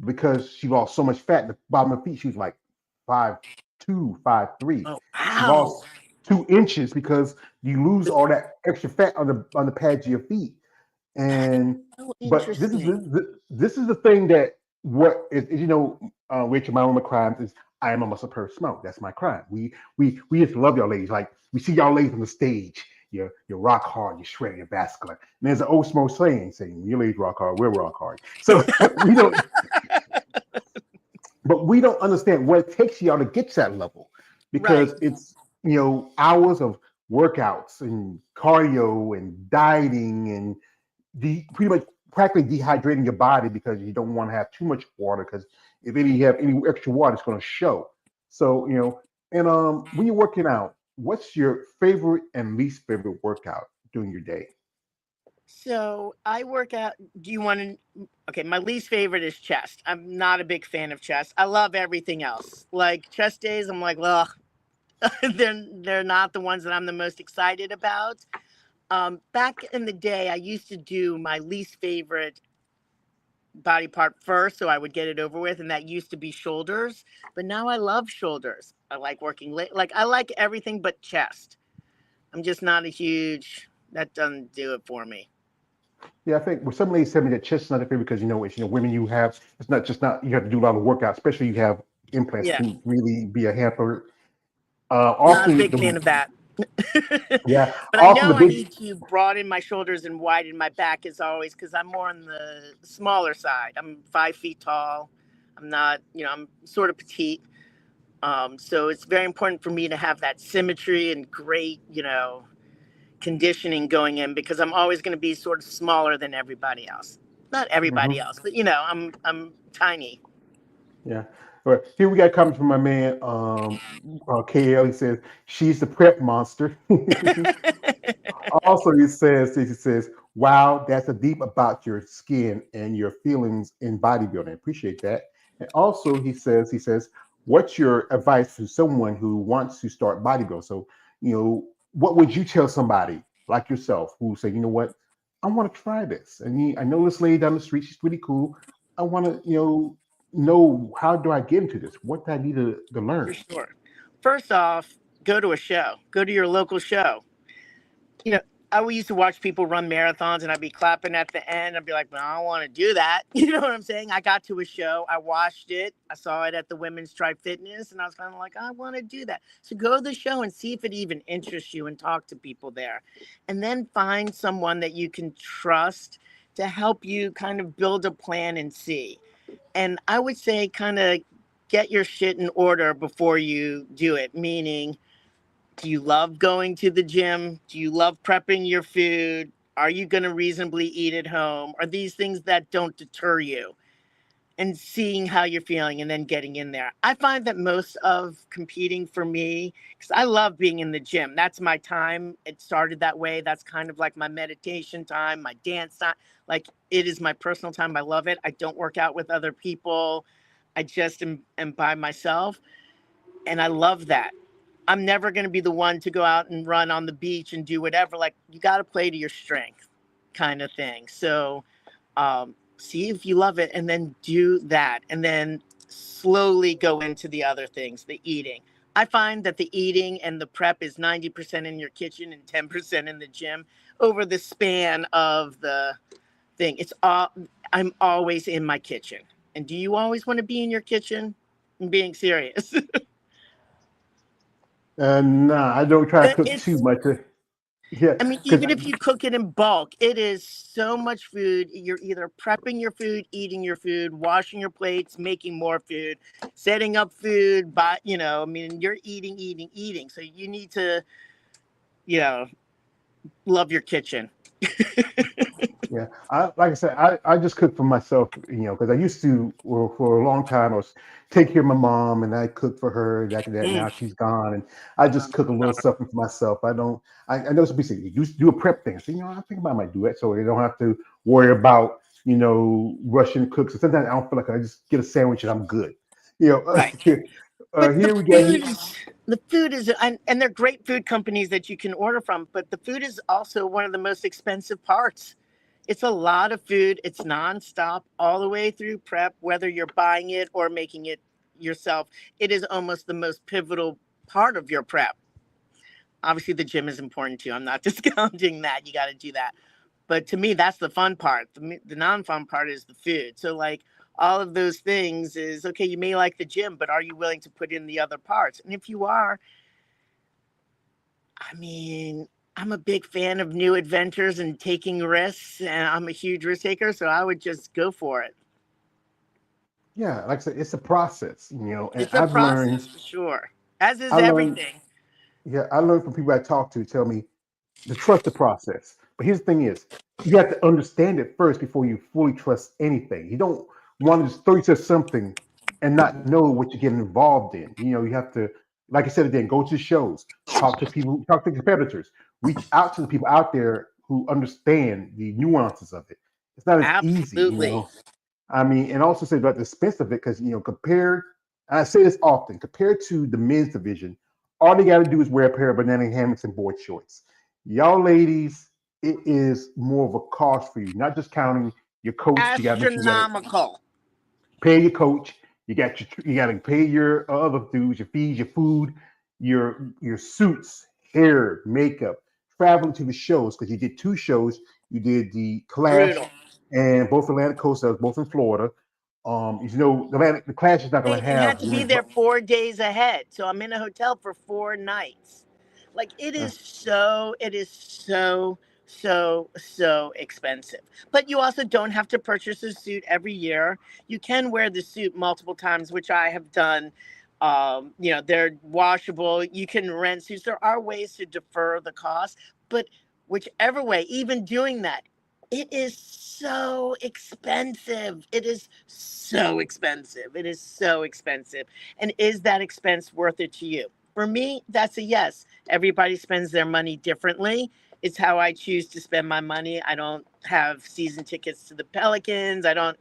Speaker 1: because she lost so much fat at the bottom of her feet. She was like 5'2", 5'3".
Speaker 2: oh
Speaker 1: She
Speaker 2: wow.
Speaker 1: lost 2 inches because you lose all that extra fat on the pads of your feet.
Speaker 2: That is
Speaker 1: And
Speaker 2: so
Speaker 1: but this is
Speaker 2: interesting.
Speaker 1: this is the thing that what is Rachel, my one of my crimes is I am a muscle per smoke. That's my crime. We just love y'all ladies. Like we see y'all ladies on the stage. You're rock hard, you're shredded, you're vascular. And there's an old smoke saying, "You ladies rock hard, we're rock hard." So we don't, but we don't understand what it takes y'all to get to that level
Speaker 2: Right.
Speaker 1: because it's hours of workouts and cardio and dieting and pretty much practically dehydrating your body because you don't want to have too much water because if any you have any extra water, it's going to show. So and when you're working out, what's your favorite and least favorite workout during your day?
Speaker 2: So I work out. Do you want to? Okay, my least favorite is chest. I'm not a big fan of chest. I love everything else. Like chest days, I'm like, ugh, they're not the ones that I'm the most excited about. Back in the day, I used to do my least favorite body part first, so I would get it over with, and that used to be shoulders. But now I love shoulders. I like working late. Like I like everything but chest. I'm just not a huge. That doesn't do it for me.
Speaker 1: Yeah, I think well, some ladies tell me that chest is not a favorite because it's women you have it's not just not you have to do a lot of workout, especially you have implants. It
Speaker 2: Yeah,
Speaker 1: can really be a hamper.
Speaker 2: not a
Speaker 1: Often
Speaker 2: big
Speaker 1: the
Speaker 2: fan of that.
Speaker 1: yeah,
Speaker 2: But I
Speaker 1: often the
Speaker 2: know I
Speaker 1: big
Speaker 2: need to broaden my shoulders and widen my back as always because I'm more on the smaller side. I'm 5 feet tall. I'm not, I'm sort of petite. So it's very important for me to have that symmetry and great, conditioning going in because I'm always going to be sort of smaller than everybody else. Not everybody
Speaker 1: mhm.
Speaker 2: else, but I'm tiny.
Speaker 1: Yeah. All right. Here we got a comment from my man, KL. He says, she's the prep monster. Also, he says, wow, that's a deep about your skin and your feelings in bodybuilding. Appreciate that. And also, he says, what's your advice to someone who wants to start bodybuilding? So, what would you tell somebody like yourself who say, you know what, I want to try this, and I know this lady down the street, she's pretty cool. I want to, know how do I get into this? What do I need to
Speaker 2: For
Speaker 1: learn?
Speaker 2: sure. First off, go to a show. Go to your local show. you know, I used to watch people run marathons and I'd be clapping at the end. I'd be like, well, I don't want to do that. You know what I'm saying? I got to a show, I watched it, I saw it at the Women's Tribe Fitness, and I was kind of like, I want to do that. So go to the show and see if it even interests you and talk to people there. And then find someone that you can trust to help you kind of build a plan and see. And I would say, kind of get your shit in order before you do it, meaning, do you love going to the gym? Do you love prepping your food? Are you going to reasonably eat at home? Are these things that don't deter you? And seeing how you're feeling and then getting in there. I find that most of competing for me, because I love being in the gym. That's my time. It started that way. That's kind of like my meditation time, my dance time. Like it is my personal time. I love it. I don't work out with other people. I just am by myself. And I love that. I'm never going to be the one to go out and run on the beach and do whatever. Like you got to play to your strength, kind of thing. So see if you love it, and then do that, and then slowly go into the other things, the eating. I find that the eating and the prep is 90% in your kitchen and 10% in the gym over the span of the thing. It's all I'm always in my kitchen. And do you always want to be in your kitchen? I'm being serious.
Speaker 1: Nah, I don't try to cook too
Speaker 2: It's
Speaker 1: much. Yeah,
Speaker 2: I mean,
Speaker 1: because
Speaker 2: even if you cook it in bulk, it is so much food. You're either prepping your food, eating your food, washing your plates, making more food, setting up food. But I mean, you're eating, eating, eating. So you need to, you know, love your kitchen.
Speaker 1: yeah, like I said, I just cook for myself, because I used to, well, for a long time, I was take care of my mom and I cook for her, that.
Speaker 2: Mm.
Speaker 1: Now she's gone, and I just cook a little something for myself. I don't, I know some people say, you do a prep thing. So, I think I might do it so they don't have to worry about, Russian cooks. And sometimes I don't feel like I just get a sandwich and I'm good. You know,
Speaker 2: Right. But
Speaker 1: here we got,
Speaker 2: the food is, and they're great food companies that you can order from. But the food is also one of the most expensive parts. It's a lot of food. It's nonstop all the way through prep, whether you're buying it or making it yourself. It is almost the most pivotal part of your prep. Obviously, the gym is important too. I'm not discounting that. You got to do that. But to me, that's the fun part. The non fun part is the food. So, like, all of those things is okay. You may like the gym, but are you willing to put in the other parts? And if you are, I mean, I'm a big fan of new adventures and taking risks, and I'm a huge risk taker, so I would just go for it.
Speaker 1: yeah, like I said, it's a process, and
Speaker 2: It's a process for sure, as is
Speaker 1: I learned,
Speaker 2: everything.
Speaker 1: yeah, I learned from people I talk to tell me to trust the process. But here's the thing: is you have to understand it first before you fully trust anything. You don't want to just throw yourself something and not know what you're getting involved in. You have to, like I said again, go to shows, talk to people, talk to competitors, reach out to the people out there who understand the nuances of it. It's not as easy.
Speaker 2: Absolutely.
Speaker 1: I mean, and also say about the expense of it because compared, I say this often, compared to the men's division, all they got to do is wear a pair of banana hammocks and board shorts. Y'all ladies, it is more of a cost for you. Not just counting your coach, you got to make sure you got to
Speaker 2: Astronomical.
Speaker 1: pay your coach. You got to pay your other dues, your fees, your food, your suits, hair, makeup, traveling to the shows because you did two shows. You did the Clash
Speaker 2: Brutal.
Speaker 1: and both Atlantic Coast, both in Florida. The Clash is not going to
Speaker 2: And had
Speaker 1: have
Speaker 2: to be
Speaker 1: women's.
Speaker 2: there 4 days ahead. So I'm in a hotel for 4 nights. Like it is so expensive. But you also don't have to purchase a suit every year. You can wear the suit multiple times, which I have done. They're washable. You can rent suits. There are ways to defer the cost, but whichever way, even doing that, it is so expensive. It is so expensive. It is so expensive. And is that expense worth it to you? For me, that's a yes. Everybody spends their money differently. It's how I choose to spend my money. I don't have season tickets to the Pelicans. I don't.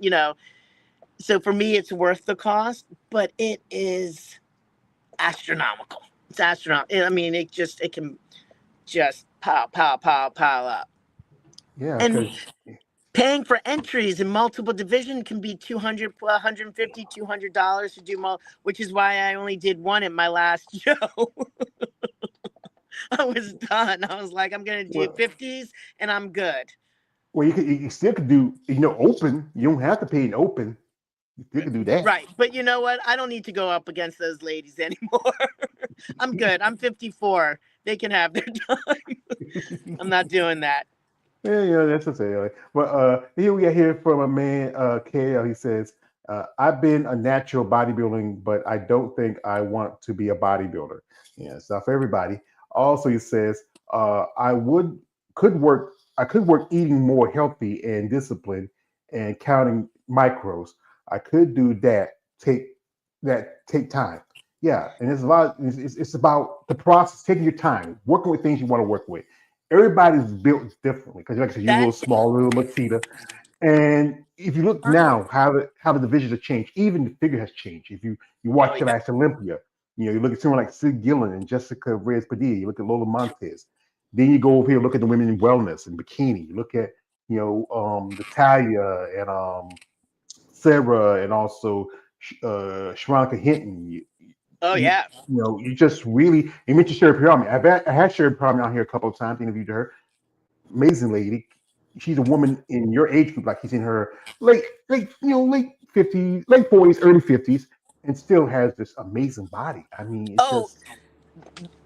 Speaker 2: So for me, it's worth the cost, but it is astronomical. It's astronomical. I mean, it can just pile up.
Speaker 1: Yeah,
Speaker 2: And
Speaker 1: because
Speaker 2: paying for entries in multiple division can be 200, 150, $200 to do which is why I only did one in my last show. I was done. I was like, I'm gonna do
Speaker 1: well,
Speaker 2: 50s and I'm good.
Speaker 1: you still could do open. You don't have to pay an open. You still could do that.
Speaker 2: Right. But you know what? I don't need to go up against those ladies anymore. I'm good. I'm 54. They can have their time. I'm not doing that.
Speaker 1: Yeah, yeah, that's what I'm saying. But here we are here from a man, KL. He says, "I've been a natural bodybuilding, but I don't think I want to be a bodybuilder." Yeah, it's not for everybody. Also, he says, "I would could work. I could work eating more healthy and disciplined and counting micros. I could do that. Take time. Yeah, and it's a lot. It's about the process, taking your time, working with things you want to work with. Everybody's built differently because, like I said, you're a little
Speaker 2: That's
Speaker 1: small, little Makita. And if you look
Speaker 2: right.
Speaker 1: now, how the divisions have changed, even the figure has changed. If you
Speaker 2: Oh
Speaker 1: watch the
Speaker 2: yeah.
Speaker 1: last Olympia, you look at someone like Sid Gillen and Jessica Reyes Padilla. You look at Lola Montez. Then you go over here, look at the women in wellness and bikini. You look at Natalia and Sarah and also Shronica Hinton.
Speaker 2: Oh
Speaker 1: You,
Speaker 2: yeah.
Speaker 1: you just really you mentioned Sherry Pirami. I had Sherry Pirami on here a couple of times, interviewed her. Amazing lady. She's a woman in your age group, like she's in her late 50s, late 40s, early 50s, and still has this amazing body. I mean, it's
Speaker 2: Oh,
Speaker 1: just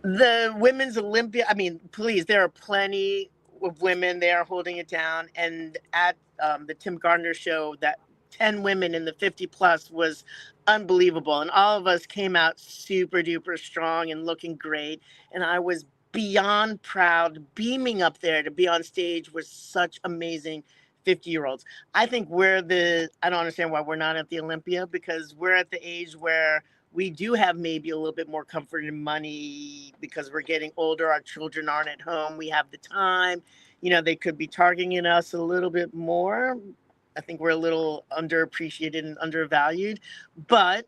Speaker 2: the women's Olympia. I mean, please, there are plenty of women there holding it down. And at the Tim Gardner show, that 10 women in the 50 plus was unbelievable. And all of us came out super duper strong and looking great. And I was beyond proud, beaming up there to be on stage with such amazing 50-year-olds. I think I don't understand why we're not at the Olympia because we're at the age where we do have maybe a little bit more comfort in money because we're getting older. Our children aren't at home. We have the time. They could be targeting us a little bit more. I think we're a little underappreciated and undervalued, but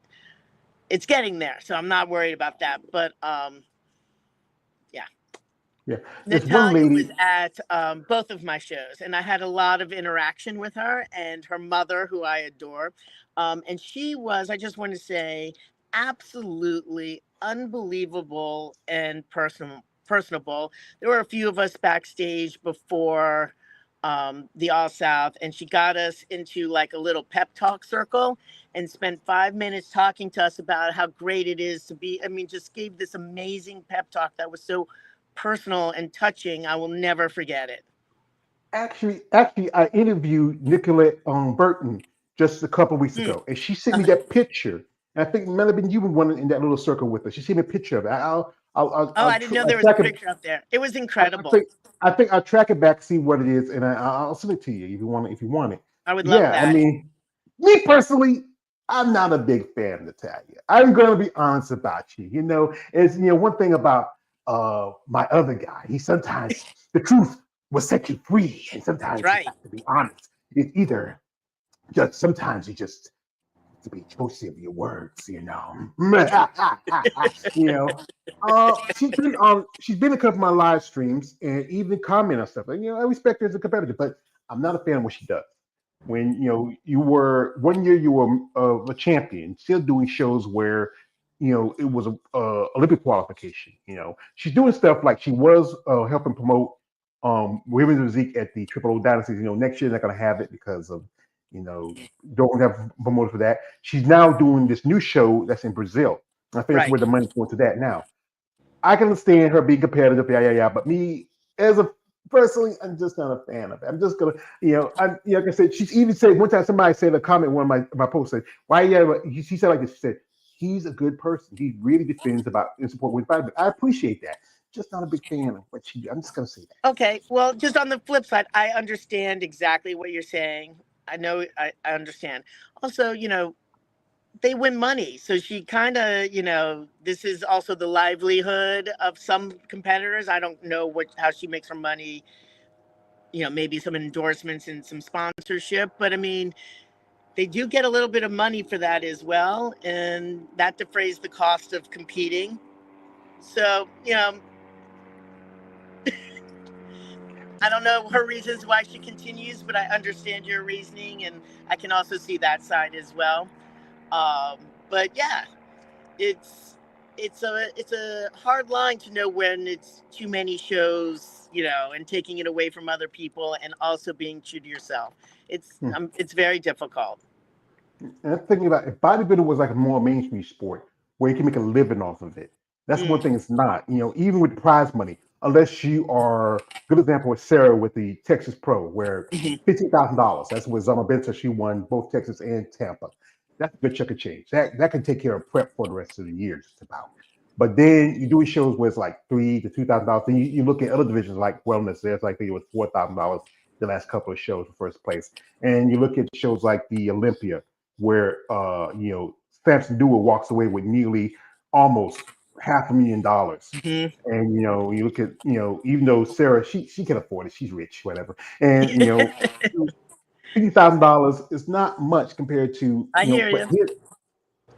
Speaker 2: it's getting there. So I'm not worried about that. But yeah.
Speaker 1: yeah. This one
Speaker 2: Natalia was
Speaker 1: lady,
Speaker 2: at both of my shows, and I had a lot of interaction with her and her mother, who I adore. And she was, I just want to say, absolutely unbelievable and personable. There were a few of us backstage before the All South, and she got us into like a little pep talk circle and spent 5 minutes talking to us about how great it is to be. I mean, just gave this amazing pep talk that was so personal and touching. I will never forget it.
Speaker 1: actually, I interviewed Nicolette Burton just a couple of weeks
Speaker 2: Mm.
Speaker 1: ago, and she sent me that picture. And I think it might have been you were one in that little circle with her. She sent me a picture of it. I'll
Speaker 2: Oh, I didn't know there
Speaker 1: I'll
Speaker 2: was a
Speaker 1: track it.
Speaker 2: picture up there. It was
Speaker 1: I
Speaker 2: incredible.
Speaker 1: think I'll track it back, see what it is, and I'll send it to you if you want it. If you want it,
Speaker 2: I would love
Speaker 1: yeah. I
Speaker 2: that.
Speaker 1: mean, me personally, I'm not a big fan of Natalia. I'm going to be honest about you. It's one thing about my other guy. He sometimes the truth will set you free, and
Speaker 2: That's
Speaker 1: sometimes you
Speaker 2: right.
Speaker 1: have to be honest. It's either just sometimes you just to be choosy of your words, you know. She's been a couple of my live streams and even comment on stuff. And I respect her as a competitor, but I'm not a fan of what she does. When you were one year you were a champion, still doing shows where it was a Olympic qualification. She's doing stuff like she was helping promote women's physique at the Triple O Dynasties. Next year they're not going to have it because of you know don't have promoted for that. She's now doing this new show that's in Brazil. I think that's
Speaker 2: Right.
Speaker 1: where the money's going to that now. I can understand her being competitive, yeah, yeah, yeah. But me, as a personally, I'm just not a fan of it. I'm just gonna, like I said, she's even said one time somebody said a comment one of my posts said, "Why? Yeah," she said like this. She said, "He's a good person. He really defends about and support with body." But I appreciate that. Just not a big fan of what she. I'm just gonna say that.
Speaker 2: Okay. Well, just on the flip side, I understand exactly what you're saying. I know I understand. Also, they win money. So she kind of, this is also the livelihood of some competitors. I don't know how she makes her money, maybe some endorsements and some sponsorship, but I mean, they do get a little bit of money for that as well. And that defrays the cost of competing. So, I don't know her reasons why she continues, but I understand your reasoning and I can also see that side as well. Um, but yeah, it's it's a hard line to know when it's too many shows, and taking it away from other people and also being true to yourself.
Speaker 1: Hmm.
Speaker 2: It's very difficult.
Speaker 1: And I'm thinking about if bodybuilding was like a more mainstream sport where you can make a living off of it. That's one
Speaker 2: Mm,
Speaker 1: thing it's not. Even with prize money, unless you are good example with Sarah with the Texas Pro, where
Speaker 2: mhm.
Speaker 1: $15,000. That's what Zama Benson, she won both Texas and Tampa. That's a good chunk of change. That can take care of prep for the rest of the year, just about. But then you do shows where it's like $3,000 to $2,000. Then you look at other divisions like wellness. There's like I think it was $4,000 the last couple of shows for first place. And you look at shows like the Olympia, where Samson Dewar walks away with nearly almost $500,000.
Speaker 2: Mhm.
Speaker 1: And you look at even though Sarah she can afford it, she's rich, whatever. And $50,000 is not much compared to
Speaker 2: I hear
Speaker 1: But
Speaker 2: you.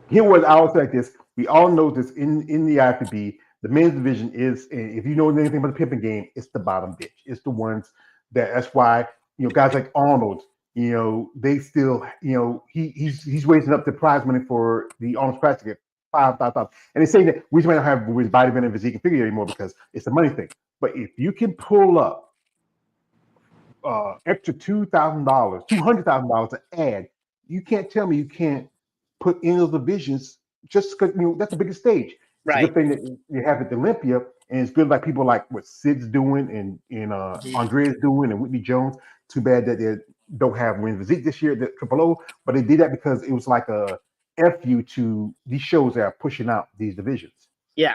Speaker 1: here was I was like this. We all know this in the IFBB, the men's division is, if you know anything about the pimping game, it's the bottom bitch. It's the ones that's why guys like Arnold, they still he's raising up the prize money for the Arnold prize ticket $5,000. And they say that we might not have with bodybuilding and physique and figure anymore because it's a money thing. But if you can pull up extra $2,000, $200,000 to add. You can't tell me you can't put in those divisions just because that's the biggest stage. It's a
Speaker 2: Right.
Speaker 1: good thing that you have at the Olympia, and it's good like people like what Sid's doing and Andrea's doing and Whitney Jones. Too bad that they don't have Win Physique this year, the Triple O, but they did that because it was like a fu to these shows that are pushing out these divisions.
Speaker 2: Yeah.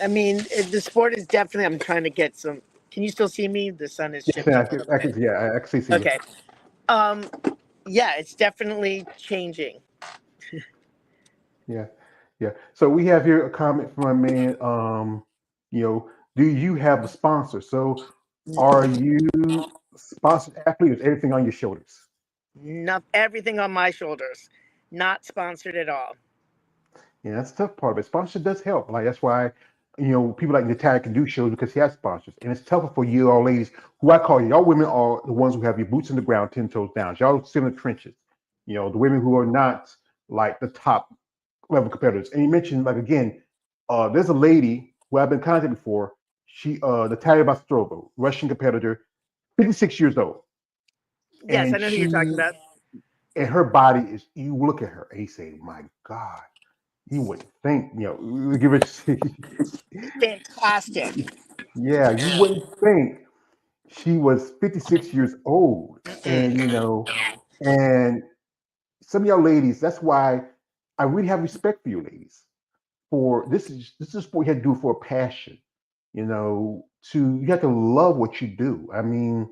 Speaker 2: I mean, the sport is definitely. I'm trying to get some. Can you still see me? The sun is
Speaker 1: Yes,
Speaker 2: shifting a little
Speaker 1: I
Speaker 2: bit.
Speaker 1: can, yeah, I actually see you.
Speaker 2: Okay. Um. Yeah, it's definitely changing.
Speaker 1: Yeah, yeah. So we have here a comment from a man. Do you have a sponsor? So are you sponsored athlete? Or is everything on your shoulders?
Speaker 2: Not everything on my shoulders. Not sponsored at all.
Speaker 1: Yeah, that's the tough part. But sponsorship does help. Like that's why people like Natalia can do shows because he has sponsors, and it's tougher for you all ladies who I call y'all women are the ones who have your boots in the ground, 10 toes down. Y'all sit in the trenches. The women who are not like the top level competitors. And you mentioned like again, there's a lady who I've been contacted before. She Natalia Bastrova, Russian competitor, 56 years old,
Speaker 2: Yes, I
Speaker 1: and
Speaker 2: know who you're talking
Speaker 1: she
Speaker 2: about.
Speaker 1: and her body is. You look at her and you say, "My God." You wouldn't think, give it.
Speaker 2: Fantastic.
Speaker 1: Yeah, you wouldn't think she was 56 years old, and
Speaker 2: Mm.
Speaker 1: and some of y'all ladies. That's why I really have respect for you, ladies. for this is a sport you have to do for a passion. You have to love what you do. I mean,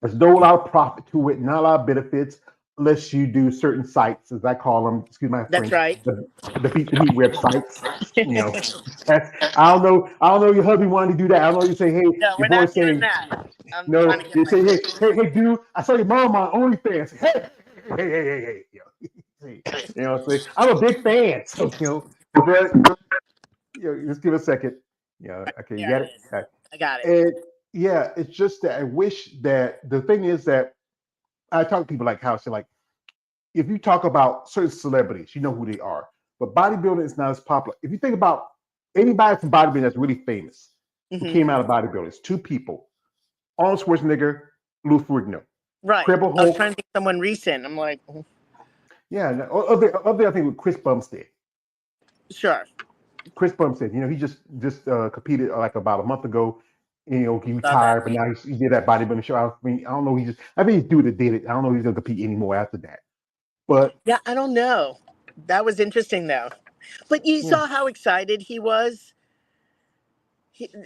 Speaker 1: there's no lot of profit to it, not a lot of benefits, unless you do certain sites, as I call them. Excuse my
Speaker 2: That's
Speaker 1: French,
Speaker 2: right.
Speaker 1: the beat the heat websites. You know, that's, I don't know. I don't know. Your hubby wanted to do that. I don't know. You say, hey,
Speaker 2: No,
Speaker 1: your
Speaker 2: we're
Speaker 1: boy
Speaker 2: not doing
Speaker 1: saying,
Speaker 2: that. I'm trying
Speaker 1: no.
Speaker 2: to get
Speaker 1: You
Speaker 2: my
Speaker 1: say, hey,
Speaker 2: kids.
Speaker 1: hey, dude. I saw your mom on OnlyFans. Hey, hey. What I'm saying? I'm a big fan. So but just give a second. Okay, you
Speaker 2: There
Speaker 1: got
Speaker 2: it
Speaker 1: it.
Speaker 2: is.
Speaker 1: Okay.
Speaker 2: I got it.
Speaker 1: And yeah, it's just that I wish that the thing is that I talk to people like how say like if you talk about certain celebrities, you know who they are. But bodybuilding is not as popular. If you think about anybody from bodybuilding that's really famous who
Speaker 2: Hmm.
Speaker 1: came out of bodybuilding, it's two people: Arnold Schwarzenegger, Lou Ferrigno,
Speaker 2: Right.
Speaker 1: Credible
Speaker 2: I was trying
Speaker 1: Hulk.
Speaker 2: to think of someone recent. I'm like,
Speaker 1: Yeah, other I think with Chris Bumstead.
Speaker 2: sure.
Speaker 1: Chris Bumstead, he just competed like about a month ago. He
Speaker 2: Saw that.
Speaker 1: retired, but now he did that bodybuilding show. I mean, I don't know. I think he's due to date it. I don't know if he's gonna compete anymore after that. But
Speaker 2: Yeah, I don't know. That was interesting though. But you
Speaker 1: yeah,
Speaker 2: saw how excited he was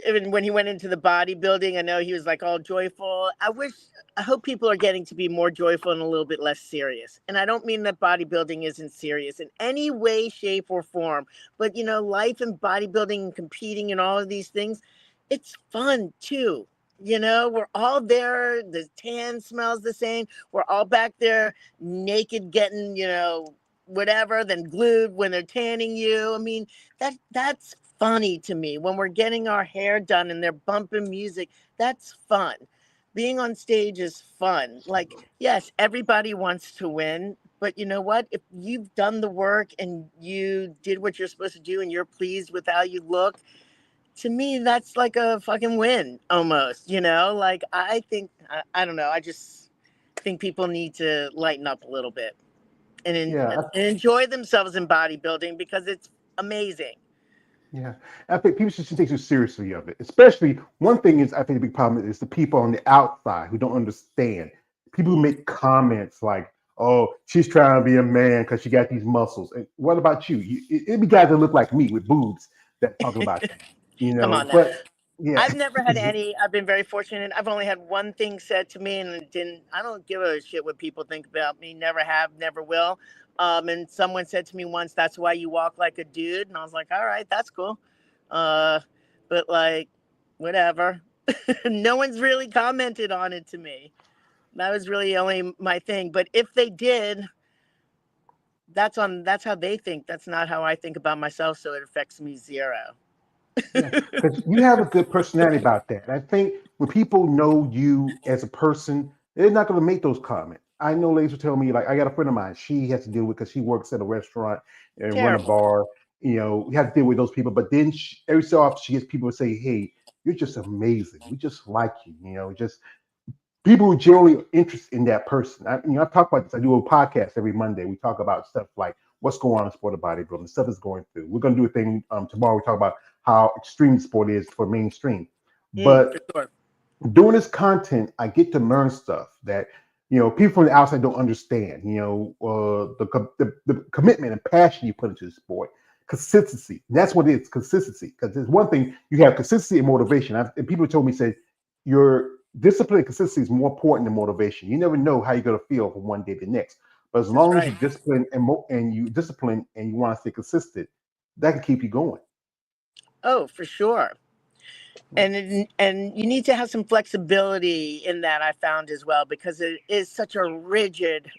Speaker 2: even when he went into the bodybuilding. I know he was like all joyful. I hope people are getting to be more joyful and a little bit less serious. And I don't mean that bodybuilding isn't serious in any way, shape, or form. But life and bodybuilding and competing and all of these things, it's fun too. We're all there. The tan smells the same. We're all back there naked, getting whatever, then glued when they're tanning you. I mean, that's funny to me when we're getting our hair done and they're bumping music. That's fun. Being on stage is fun. Like, yes, everybody wants to win, but you know what? If you've done the work and you did what you're supposed to do and you're pleased with how you look, to me that's like a fucking win almost. Like I don't know. I just think people need to lighten up a little bit
Speaker 1: yeah,
Speaker 2: and enjoy themselves in bodybuilding because it's amazing.
Speaker 1: yeah. I think people should take too seriously of it. Especially one thing is, I think the big problem is the people on the outside who don't understand. People who
Speaker 2: Mm.
Speaker 1: make comments like, "Oh, she's trying to be a man because she got these muscles." And what about you? It be guys that look like me with boobs that talking about you.
Speaker 2: Come on now.
Speaker 1: But yeah,
Speaker 2: I've never had any. I've been very fortunate. I've only had one thing said to me, and it didn't. I don't give a shit what people think about me. Never have, never will. And someone said to me once, "That's why you walk like a dude," and I was like, "All right, that's cool." Uh, but like, whatever. No one's really commented on it to me. That was really only my thing. But if they did, that's how they think. That's not how I think about myself. So it affects me zero.
Speaker 1: yeah, because you have a good personality about that. I think when people know you as a person, they're not going to make those comments. I know ladies will tell me, like, I got a friend of mine, she has to deal with because she works at a restaurant and run a
Speaker 2: Terrible.
Speaker 1: bar. You have to deal with those people. But then every so often she gets people to say, hey, you're just amazing. We just like you. Just people who generally interested in that person. I talk about this. I do a podcast every Monday. We talk about stuff like what's going on in sport of bodybuilding, stuff is going through. We're going to do a thing tomorrow. We talk about how extreme sport is for mainstream.
Speaker 2: For
Speaker 1: But
Speaker 2: sure.
Speaker 1: doing this content, I get to learn stuff that people from the outside don't understand. The commitment and passion you put into the sport, consistency. That's what it is, consistency. Because there's one thing you have consistency and motivation. And people told me say your discipline and consistency is more important than motivation. You never know how you're going to feel from one day to the next. But as
Speaker 2: That's
Speaker 1: long as
Speaker 2: right.
Speaker 1: you discipline and you discipline and you want to stay consistent, that can keep you going.
Speaker 2: Oh, for sure. And you need to have some flexibility in that. I found as well, because it is such a rigid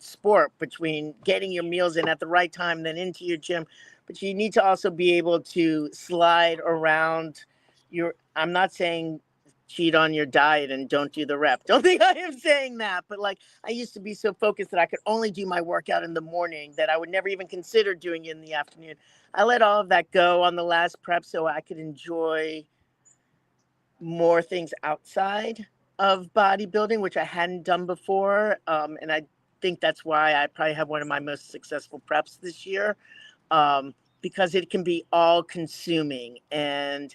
Speaker 2: sport between getting your meals in at the right time, then into your gym. But you need to also be able to slide around your. I'm not saying cheat on your diet and don't do the rep. Don't think I am saying that. But like, I used to be so focused that I could only do my workout in the morning, that I would never even consider doing it in the afternoon. I let all of that go on the last prep so I could enjoy more things outside of bodybuilding, which I hadn't done before. And I think that's why I probably have one of my most successful preps this year, because it can be all consuming. And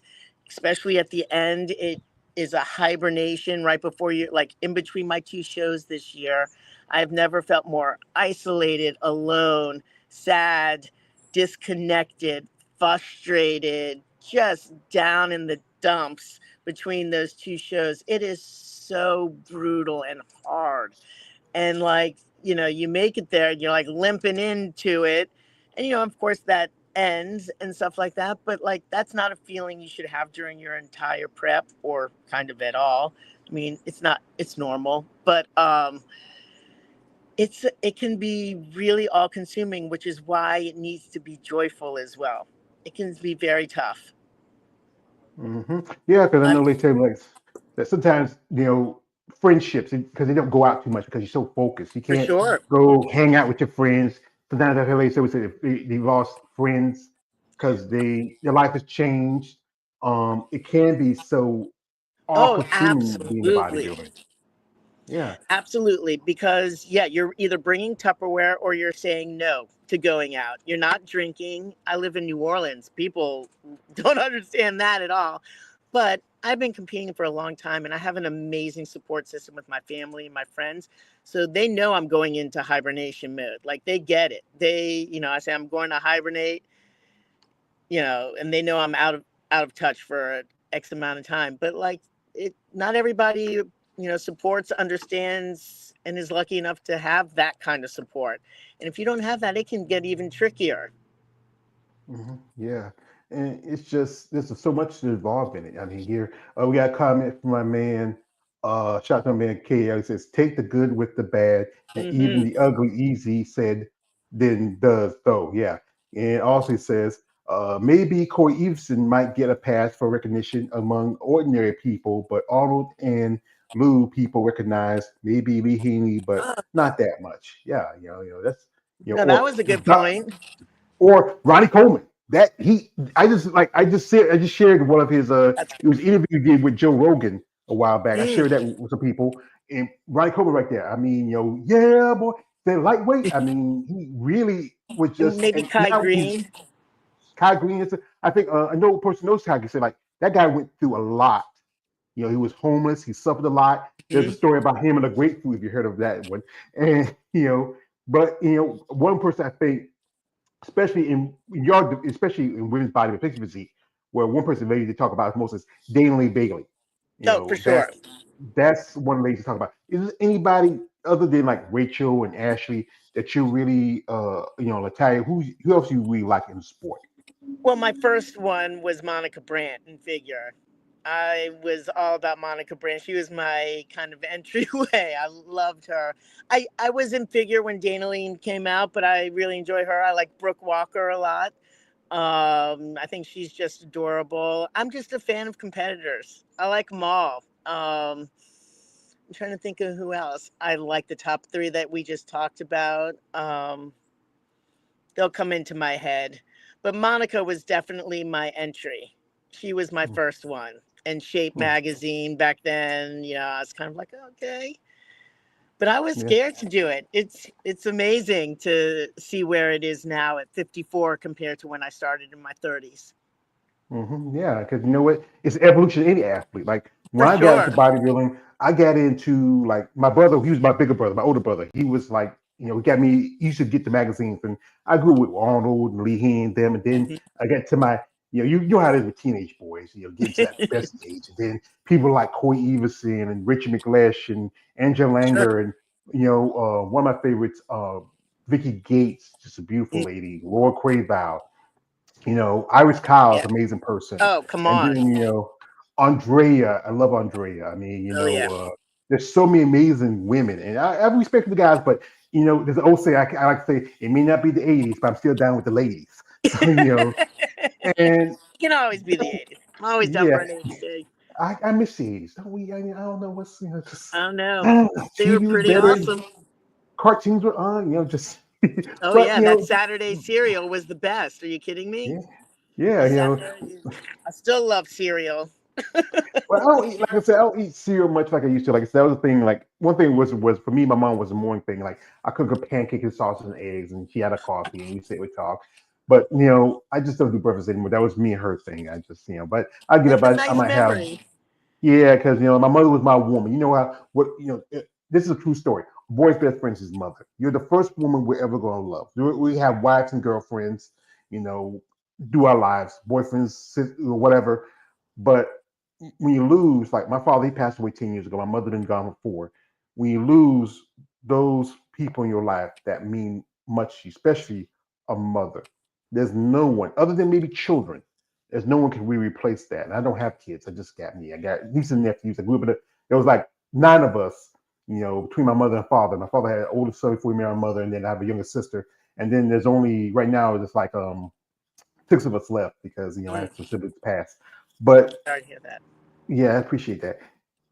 Speaker 2: especially at the end, it is a hibernation right before you, like in between my two shows this year. I've never felt more isolated, alone, sad, disconnected, frustrated, just down in the dumps between those two shows. It is so brutal and hard. And like, you make it there and you're like limping into it. And of course that ends and stuff like that. But like that's not a feeling you should have during your entire prep or kind of at all. I mean, it's normal. But it can be really all consuming, which is why it needs to be joyful as well. It can be very tough.
Speaker 1: Yeah, because I
Speaker 2: I'm
Speaker 1: know they tell me like that sometimes friendships because they don't go out too much because you're so focused. You
Speaker 2: for
Speaker 1: can't
Speaker 2: sure.
Speaker 1: go hang out with your friends. Sometimes I hear they say they lost friends because their life has changed. It can be so all
Speaker 2: Oh,
Speaker 1: consuming being a
Speaker 2: absolutely.
Speaker 1: bodybuilder. Yeah.
Speaker 2: Absolutely, because yeah, you're either bringing Tupperware or you're saying no to going out. You're not drinking. I live in New Orleans. People don't understand that at all. But I've been competing for a long time and I have an amazing support system with my family and my friends. So they know I'm going into hibernation mode. Like they get it. I say I'm going to hibernate, and they know I'm out of touch for X amount of time. But like not everybody, supports, understands, and is lucky enough to have that kind of support. And if you don't have that, it can get even trickier.
Speaker 1: Yeah, and it's just there's so much involved in it. I mean, here we got a comment from my man, shotgun man KL. He says, "Take the good with the bad, and even
Speaker 2: Hmm.
Speaker 1: the ugly easy." Said, "Then does though." Yeah, and also he says, "Maybe Corey Everson might get a pass for recognition among ordinary people, but Arnold and Lou people recognize maybe Lee Haney, but not that much." Yeah, that's
Speaker 2: No, that
Speaker 1: or
Speaker 2: was a good point.
Speaker 1: or Ronnie Coleman. That he, I just shared one of his.
Speaker 2: That's
Speaker 1: It was an interview he did with Joe Rogan a while back. I
Speaker 2: mm,
Speaker 1: shared that with some people, and Ronnie Coleman right there. I mean, yeah, boy, that lightweight. I mean, he really was just.
Speaker 2: maybe
Speaker 1: And
Speaker 2: Kai
Speaker 1: now he's
Speaker 2: Green.
Speaker 1: Kai Green. I think I know a person knows Kai. Can say like that guy went through a lot. He was homeless. He suffered a lot. There's a
Speaker 2: Hmm.
Speaker 1: story about him and the grapefruit. If you heard of that one, and but one person I think especially in your, especially in women's body physique, where one person lady to talk about most is Dana Lee Bailey.
Speaker 2: Oh, for sure.
Speaker 1: That's one lady to talk about. Is there anybody other than like Rachel and Ashley that you really Natalia, who else you really like in sport?
Speaker 2: Well, my first one was Monica Brandt in figure. I was all about Monica Brandt. She was my kind of entryway. I loved her. I was in figure when Dana Lean came out, but I really enjoy her. I like Brooke Walker a lot. I think she's just adorable. I'm just a fan of competitors. I like them all. I'm trying to think of who else. I like the top three that we just talked about. They'll come into my head. But Monica was definitely my entry. She was my
Speaker 1: Mm,
Speaker 2: first one. And Shape
Speaker 1: mm,
Speaker 2: magazine back then, I was kind of like, okay. But I was
Speaker 1: yeah.
Speaker 2: scared to do it. It's amazing to see where it is now at 54 compared to when I started in my 30s.
Speaker 1: Yeah, because you know what? It's evolution of any athlete. Like when
Speaker 2: For
Speaker 1: I got into
Speaker 2: sure.
Speaker 1: bodybuilding, I got into like my brother. He was my bigger brother, my older brother. He was like, he got me. He used to get the magazines, and I grew with Arnold and Lee Hand them. And then
Speaker 2: Mhm.
Speaker 1: I got to my, you know how it is with teenage boys. Getting to that best age, and then people like Corey Everson and Richard McLesh and Angela
Speaker 2: Sure.
Speaker 1: Langer, and one of my favorites, Vicky Gates, just a beautiful
Speaker 2: Mm,
Speaker 1: lady. Laura Craval, Iris Kyle's
Speaker 2: yeah.
Speaker 1: an amazing person.
Speaker 2: Oh, come
Speaker 1: And
Speaker 2: on.
Speaker 1: then, Andrea, I love Andrea. I mean,
Speaker 2: Oh, yeah.
Speaker 1: there's so many amazing women. And I have respect for the guys, but, there's an old say I like to say, it may not be the 80s, but I'm still down with the ladies. So, and
Speaker 2: You can always be the 80s. I'm always down
Speaker 1: yeah,
Speaker 2: for an 80s day.
Speaker 1: I miss the 80s. Don't we? I mean, I don't know what's, just,
Speaker 2: I don't know.
Speaker 1: I don't know,
Speaker 2: They were
Speaker 1: TV was
Speaker 2: pretty
Speaker 1: better,
Speaker 2: awesome.
Speaker 1: cartoons were on, just,
Speaker 2: Oh
Speaker 1: but,
Speaker 2: yeah, that Saturday cereal was the best. Are you kidding me?
Speaker 1: yeah, yeah,
Speaker 2: Saturday. I still love cereal.
Speaker 1: Well, I don't eat, like I said, I don't eat cereal much like I used to. Like I said, that was the thing. Like one thing was for me, my mom was a morning thing. Like I cook her pancakes and sausage and eggs, and she had a coffee, and we sit, we talk. But I just don't do breakfast anymore. That was me and her thing. I just but I get
Speaker 2: That's
Speaker 1: up.
Speaker 2: a
Speaker 1: I
Speaker 2: nice
Speaker 1: might have
Speaker 2: memory.
Speaker 1: yeah, because my mother was my woman. You know how what this is a true story. A boy's best friend is his mother. You're the first woman we're ever gonna love. We have wives and girlfriends. You know, do our lives, boyfriends, or whatever. But when you lose, like my father, he passed away 10 years ago. My mother been gone for 4. When you lose those people in your life that mean much to you, especially a mother, there's no one other than maybe children. There's no one can really replace that. And I don't have kids. I just got me. I got nieces and nephews. I grew up in there was like 9 of us, between my mother and father. My father had an older son before he married my mother, and then I have a younger sister. And then there's only right now it's like 6 of us left because I
Speaker 2: Mm,
Speaker 1: had some siblings pass. But
Speaker 2: sorry to hear that.
Speaker 1: yeah, I appreciate that.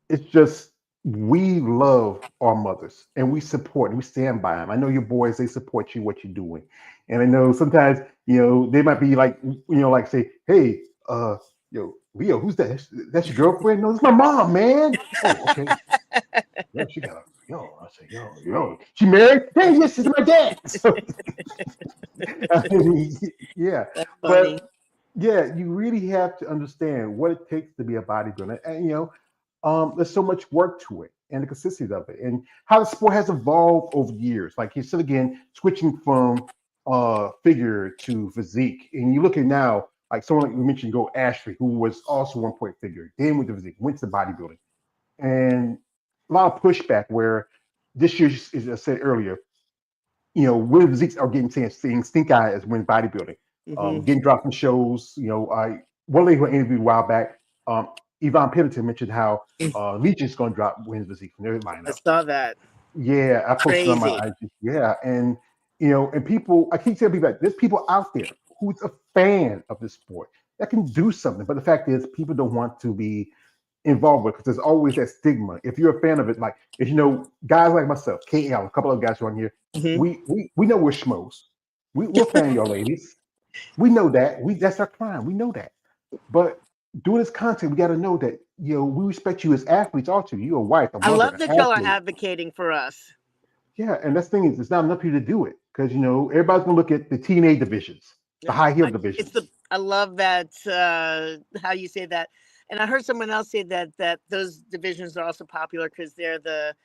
Speaker 1: It's just we love our mothers and we support and we stand by them. I know your boys, they support you, what you're doing. And I know sometimes, they might be like, like say, hey, Leo, who's that? That's your girlfriend? No, it's my mom, man. Oh, okay. Yo, she got a, I say, yo, she married? Hey, yes, it's my dad. So, I mean, yeah.
Speaker 2: That's
Speaker 1: But
Speaker 2: funny.
Speaker 1: yeah, you really have to understand what it takes to be a bodybuilder. And there's so much work to it and the consistency of it and how the sport has evolved over years. Like you said again, switching from figure to physique. And you look at now, like someone like we mentioned, go Ashley, who was also 1 point figure, then went to physique, went to bodybuilding. And a lot of pushback where this year, as I said earlier, women physiques are getting saying stink eye as women's bodybuilding,
Speaker 2: Hmm.
Speaker 1: getting dropped from shows. I one lady who I interviewed a while back, Yvonne Pennington mentioned how Legion's going to drop women's physique from their
Speaker 2: I
Speaker 1: lineup.
Speaker 2: saw that.
Speaker 1: Yeah, I posted on my
Speaker 2: Crazy.
Speaker 1: IG. Yeah, and and people, I keep telling people that there's people out there who's a fan of this sport that can do something, but the fact is, people don't want to be involved with because there's always that stigma. If you're a fan of it, like if guys like myself, KL, a couple of guys who are on here,
Speaker 2: Hmm.
Speaker 1: we know we're schmoes. We're fan of y'all ladies. We know that. That's our crime. We know that. But doing this content, we got to know that we respect you as athletes. Also, you're a wife, a
Speaker 2: I
Speaker 1: mother,
Speaker 2: love
Speaker 1: an
Speaker 2: that y'all are
Speaker 1: athlete.
Speaker 2: advocating for us.
Speaker 1: Yeah, and that's the thing is, it's not enough people to do it because everybody's gonna look at the TNA divisions, the
Speaker 2: Yeah,
Speaker 1: high heel divisions.
Speaker 2: I love that how you say that, and I heard someone else say that those divisions are also popular because they're the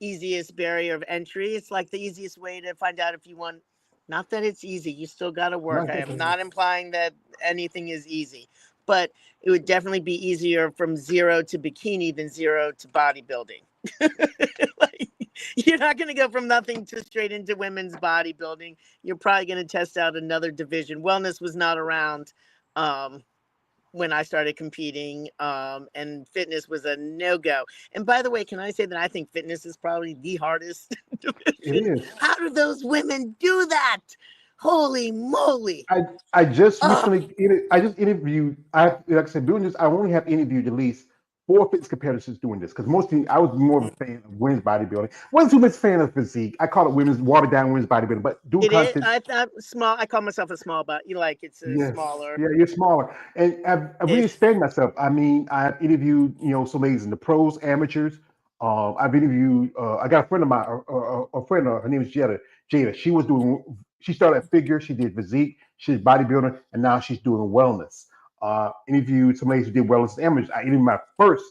Speaker 2: easiest barrier of entry. It's like the easiest way to find out if you want. Not that it's easy. You still got to work.
Speaker 1: Not
Speaker 2: I am
Speaker 1: definitely.
Speaker 2: not implying that anything is easy, but it would definitely be easier from zero to bikini than zero to bodybuilding. Like, you're not going to go from nothing to straight into women's bodybuilding. You're probably going to test out another division. Wellness was not around um, when I started competing, and fitness was a no go. And by the way, can I say that I think fitness is probably the hardest
Speaker 1: It
Speaker 2: division?
Speaker 1: is.
Speaker 2: How do those women do that? Holy moly!
Speaker 1: I I just
Speaker 2: Oh,
Speaker 1: recently I just interviewed. Like I said, doing this. I only have interviewed at least 4 fitness competitors doing this because mostly I was more of a fan of women's bodybuilding. Wasn't too much fan of physique. I call it women's watered down women's bodybuilding, but doing
Speaker 2: it is.
Speaker 1: content.
Speaker 2: I thought small. I call myself a small, but you like it's a
Speaker 1: Yes.
Speaker 2: smaller
Speaker 1: Yeah, you're smaller. And I've really
Speaker 2: ish.
Speaker 1: expanded myself. I mean, I've interviewed, some ladies in the pros, amateurs. I've interviewed, I got a friend of mine, a friend of her name is Jada. She started at figure, she did physique, she did bodybuilding, and now she's doing wellness. Interviewed some ladies who did wellness amateurs. I interviewed my first,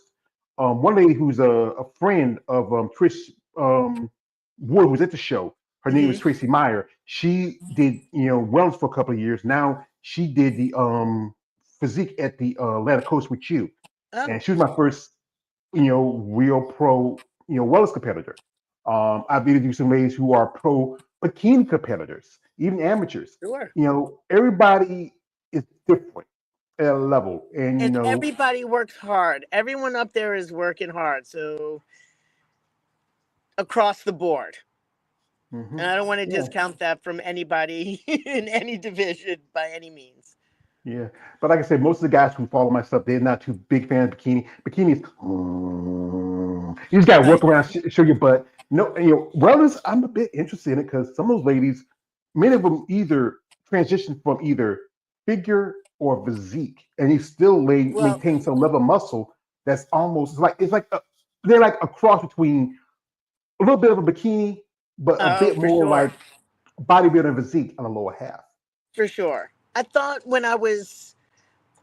Speaker 1: one lady who's a friend of Trish Wood, who's at the show. Her name is
Speaker 2: Hmm.
Speaker 1: Tracy Meyer. She did, wellness for a couple of years. Now she did the physique at the Atlantic Coast with you,
Speaker 2: Oh,
Speaker 1: and she was my first, real pro, wellness competitor. I've interviewed some ladies who are pro bikini competitors, even amateurs.
Speaker 2: sure.
Speaker 1: Everybody is different at a level, and
Speaker 2: And everybody works hard. Everyone up there is working hard. So across the board.
Speaker 1: mhm,
Speaker 2: And I don't want to
Speaker 1: yeah.
Speaker 2: discount that from anybody in any division by any means.
Speaker 1: Yeah, but like I said, most of the guys who follow my stuff, they're not too big fans of bikini. Bikini is, you just gotta
Speaker 2: Right.
Speaker 1: work around, show your butt. No, wellness, I'm a bit interested in it because some of those ladies, many of them either transition from either figure or physique, and you still
Speaker 2: Well,
Speaker 1: maintain some level of muscle that's almost they're like a cross between a little bit of a bikini, but a
Speaker 2: oh,
Speaker 1: bit
Speaker 2: for
Speaker 1: more
Speaker 2: sure.
Speaker 1: like bodybuilding physique on the lower half.
Speaker 2: For sure. I thought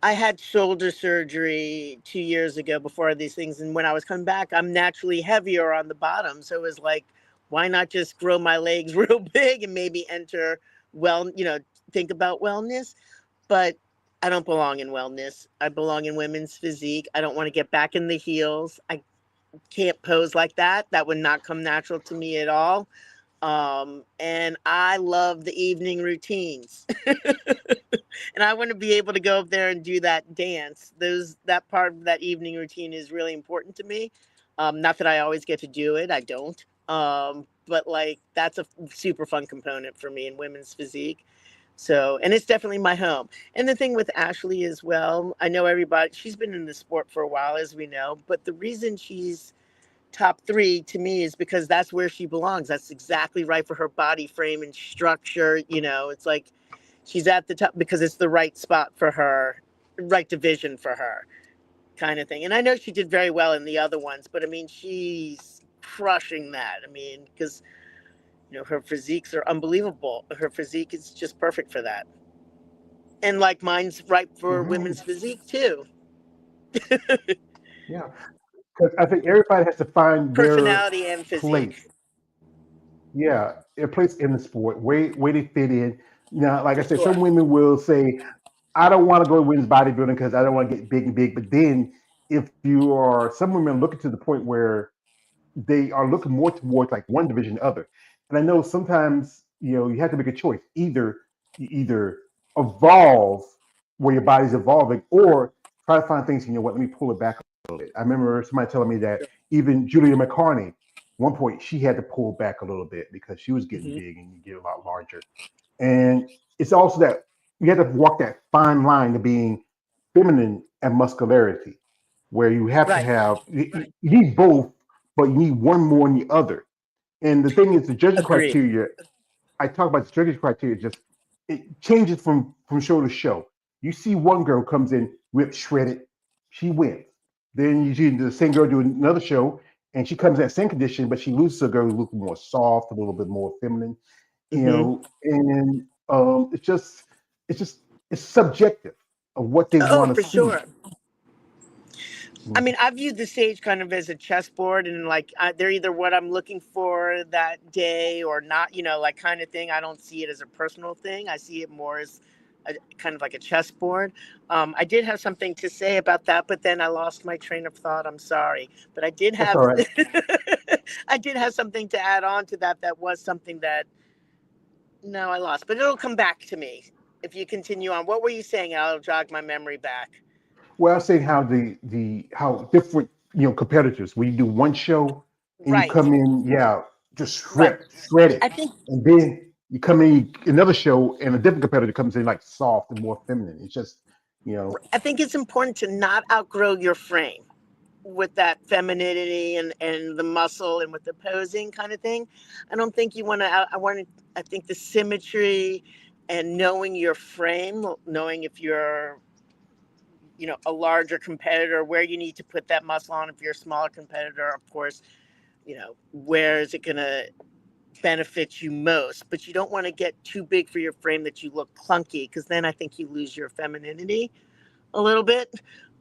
Speaker 2: I had shoulder surgery 2 years ago before these things. And when I was coming back, I'm naturally heavier on the bottom. So it was like, why not just grow my legs real big and maybe enter, well, think about wellness? but I don't belong in wellness. I belong in women's physique. I don't want to get back in the heels. I can't pose like that. That would not come natural to me at all. And I love the evening routines. And I want to be able to go up there and do that dance. That part of that evening routine is really important to me. Not that I always get to do it. I don't. But like that's a super fun component for me in women's physique. So, and it's definitely my home. And the thing with Ashley as well, I know everybody, she's been in the sport for a while, as we know, but the reason she's top three to me is because that's where she belongs. That's exactly right for her body frame and structure. It's like she's at the top because it's the right spot for her, right division for her, kind of thing. And I know she did very well in the other ones, but I mean, she's crushing that. I mean, because her physiques are unbelievable. Her physique is just perfect for that. And like mine's right for
Speaker 1: Mhm.
Speaker 2: women's physique too.
Speaker 1: Yeah, because I think everybody has to find their
Speaker 2: Personality and physique,
Speaker 1: place. Yeah, their place in the sport, where they fit in. Now, like I
Speaker 2: for
Speaker 1: said,
Speaker 2: sure.
Speaker 1: some women will say, "I don't want to go to women's bodybuilding because I don't want to get big and big." But then, if you are, some women looking to the point where they are looking more towards like one division or the other. And I know sometimes you have to make a choice. You either evolve where your body's evolving, or try to find things. You know what? Let me pull it back a little bit. I remember somebody telling me that even Julia McCartney, one point she had to pull back a little bit because she was getting
Speaker 2: Hmm.
Speaker 1: big and you get a lot larger. And it's also that you have to walk that fine line to being feminine and muscularity, where you have to
Speaker 2: Right.
Speaker 1: have you need both, but you need one more than the other. And the thing is, the judging
Speaker 2: Agreed.
Speaker 1: criteria, I talk about the judging criteria, just it changes from show to show. You see one girl comes in ripped, shredded, she wins. Then you see the same girl do another show, and she comes in that same condition, but she loses a girl who looks more soft, a little bit more feminine,
Speaker 2: Hmm.
Speaker 1: and it's just it's subjective of what they
Speaker 2: Oh,
Speaker 1: want to
Speaker 2: for
Speaker 1: see.
Speaker 2: sure. I mean, I view the stage kind of as a chessboard, and like they're either what I'm looking for that day or not, like kind of thing. I don't see it as a personal thing. I see it more as kind of like a chessboard. I did have something to say about that, but then I lost my train of thought. I'm sorry, but I did
Speaker 1: That's
Speaker 2: have,
Speaker 1: all right.
Speaker 2: I did have something to add on to that. That was something that no, I lost, but it'll come back to me if you continue on. What were you saying? I'll jog my memory back.
Speaker 1: Well, I was saying how the how different competitors when you do one show and you
Speaker 2: Right,
Speaker 1: come in, yeah, just
Speaker 2: right.
Speaker 1: shredded,
Speaker 2: I think
Speaker 1: and then you come in another show and a different competitor comes in like soft and more feminine. It's just you know
Speaker 2: I think it's important to not outgrow your frame with that femininity and the muscle and with the posing kind of thing. I don't think you want to. I think the symmetry and knowing your frame, knowing if you're a larger competitor, where you need to put that muscle on. If you're a smaller competitor, of course, where is it going to benefit you most? But you don't want to get too big for your frame that you look clunky, because then I think you lose your femininity a little bit.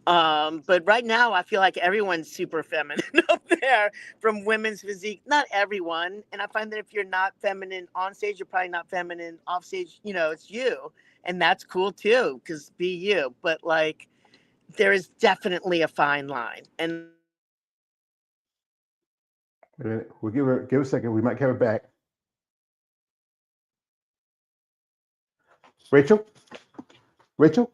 Speaker 2: But right now, I feel like everyone's super feminine up there from women's physique. Not everyone. And I find that if you're not feminine on stage, you're probably not feminine off stage. It's you. And that's cool too, because be you. But like, there is definitely a fine line. And
Speaker 1: we'll give her a second. We might have her back. Rachel, Rachel,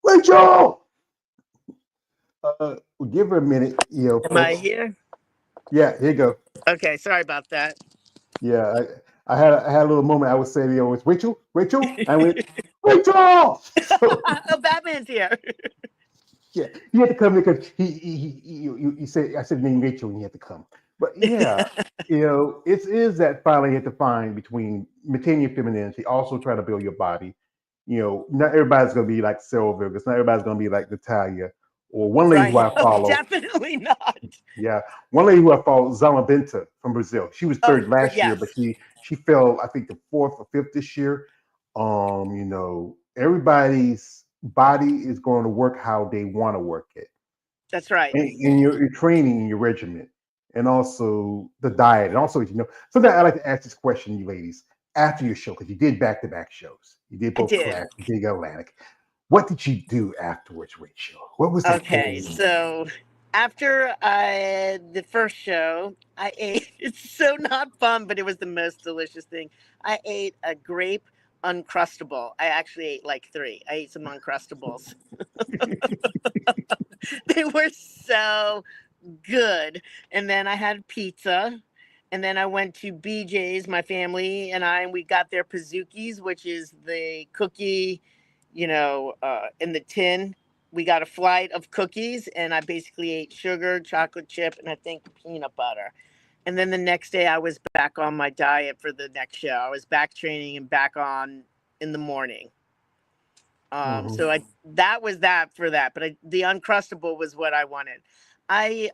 Speaker 1: Rachel. We'll give her a minute,
Speaker 2: am I
Speaker 1: folks.
Speaker 2: here?
Speaker 1: Yeah, here you go.
Speaker 2: Okay, sorry about that.
Speaker 1: Yeah, I had a little moment. I was saying, it's Rachel, Rachel. I went, Rachel. So
Speaker 2: Oh, Batman's here.
Speaker 1: yeah, he had to come because he said I said the name Rachel and he had to come. But yeah, it is that finally you have to find between maintaining your femininity, also try to build your body. Not everybody's gonna be like Sylvia, because not everybody's gonna be like Natalia or one lady who
Speaker 2: Right.
Speaker 1: I
Speaker 2: Oh,
Speaker 1: follow.
Speaker 2: definitely not.
Speaker 1: Yeah, one lady who I follow, Zama Benta from Brazil. She was
Speaker 2: Oh,
Speaker 1: third last year, but
Speaker 2: yes,
Speaker 1: she fell, I think, the fourth or fifth this year. Everybody's body is going to work how they want to work it,
Speaker 2: that's right.
Speaker 1: and your training and your regimen, and also the diet, and also sometimes I like to ask this question, you ladies, after your show because you did back to back shows. You did
Speaker 2: I
Speaker 1: both
Speaker 2: did.
Speaker 1: class. You did Atlantic. What did you do afterwards, Rachel? What was the
Speaker 2: Okay,
Speaker 1: thing?
Speaker 2: so after the first show, I ate. It's so not fun, but it was the most delicious thing. I ate a grape uncrustable. I actually ate like three. I ate some uncrustables. They were so good. And then I had pizza. And then I went to BJ's, my family and I, and we got their Pizookies, which is the cookie, in the tin. We got a flight of cookies, and I basically ate sugar, chocolate chip, and I think peanut butter. And then the next day, I was back on my diet for the next show. I was back training and back on in the morning.
Speaker 1: Mhm.
Speaker 2: So I that was that for that, but the uncrustable was what I wanted. I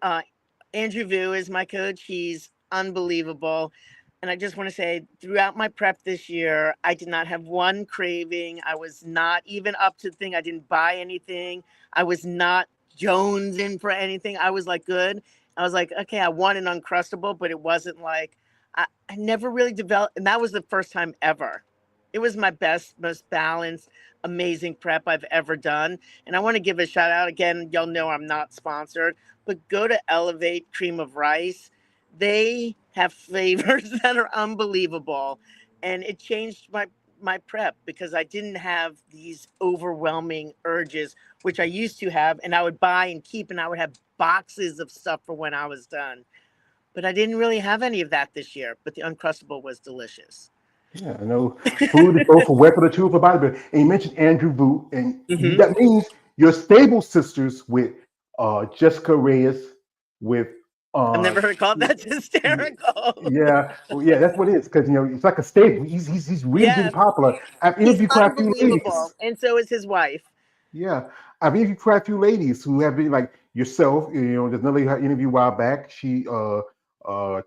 Speaker 2: Andrew Vu is my coach. He's unbelievable. And I just want to say, throughout my prep this year, I did not have one craving. I was not even up to the thing. I didn't buy anything. I was not jonesing for anything. I was like, good. I was like, okay, I want an uncrustable, but it wasn't like, I never really developed. And that was the first time ever. It was my best, most balanced, amazing prep I've ever done. And I want to give a shout out again. Y'all know I'm not sponsored, but go to Elevate Cream of Rice. They have flavors that are unbelievable, and it changed my prep because I didn't have these overwhelming urges, which I used to have, and I would buy and keep, and I would have boxes of stuff for when I was done. But I didn't really have any of that this year. But the Uncrustable was delicious.
Speaker 1: Yeah, I know food is both a weapon or tool for bodybuilding. And you mentioned Andrew Boot, and
Speaker 2: Hmm.
Speaker 1: that means you're stable sisters with Jessica Reyes, with
Speaker 2: I've
Speaker 1: uh,
Speaker 2: never heard it called. That's
Speaker 1: y-
Speaker 2: hysterical.
Speaker 1: yeah, well, yeah, that's what it is because it's like a stable. He's really getting
Speaker 2: Yes,
Speaker 1: popular. I've
Speaker 2: he's
Speaker 1: interviewed quite a few
Speaker 2: unbelievable,
Speaker 1: ladies.
Speaker 2: and so is his wife.
Speaker 1: Yeah, I've interviewed quite a few ladies who have been like yourself. There's another lady I interviewed a while back. I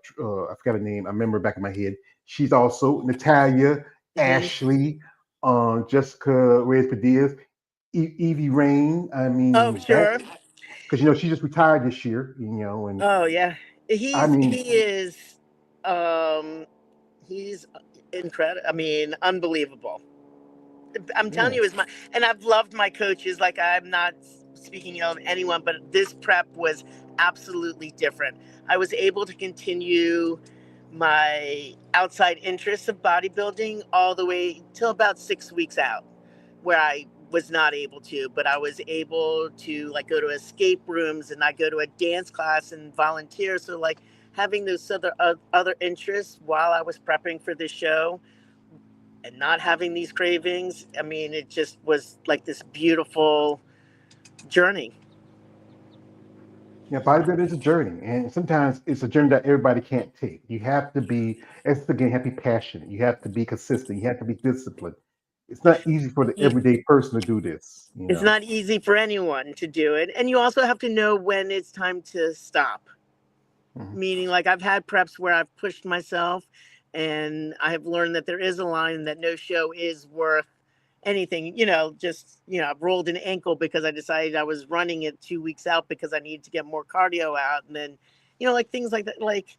Speaker 1: forgot her name. I remember back in my head. She's also Natalia,
Speaker 2: Hmm.
Speaker 1: Ashley, Jessica Reyes Padilla, Evie Rain. I
Speaker 2: Oh,
Speaker 1: mean that
Speaker 2: sure.
Speaker 1: because she just retired this year. And
Speaker 2: Oh, yeah.
Speaker 1: I
Speaker 2: He's
Speaker 1: mean,
Speaker 2: he is um he's incredible. I mean, unbelievable. I'm telling
Speaker 1: yeah,
Speaker 2: you, and I've loved my coaches. Like, I'm not speaking of anyone, but this prep was absolutely different. I was able to continue my outside interests of bodybuilding all the way till about 6 weeks out, where I was not able to, but I was able to like go to escape rooms and I go to a dance class and volunteer. So like having those other interests while I was prepping for this show and not having these cravings, I mean, it just was like this beautiful journey.
Speaker 1: yeah, bodybuilding is a journey, and sometimes it's a journey that everybody can't take. You have to be, as again, you have to be passionate. You have to be consistent. You have to be disciplined. It's not easy for the everyday person to do this.
Speaker 2: It's not easy for anyone to do it. And you also have to know when it's time to stop.
Speaker 1: Mhm.
Speaker 2: Meaning, like, I've had preps where I've pushed myself and I have learned that there is a line that no show is worth anything. I've rolled an ankle because I decided I was running it 2 weeks out because I needed to get more cardio out. And then, like things like that, like,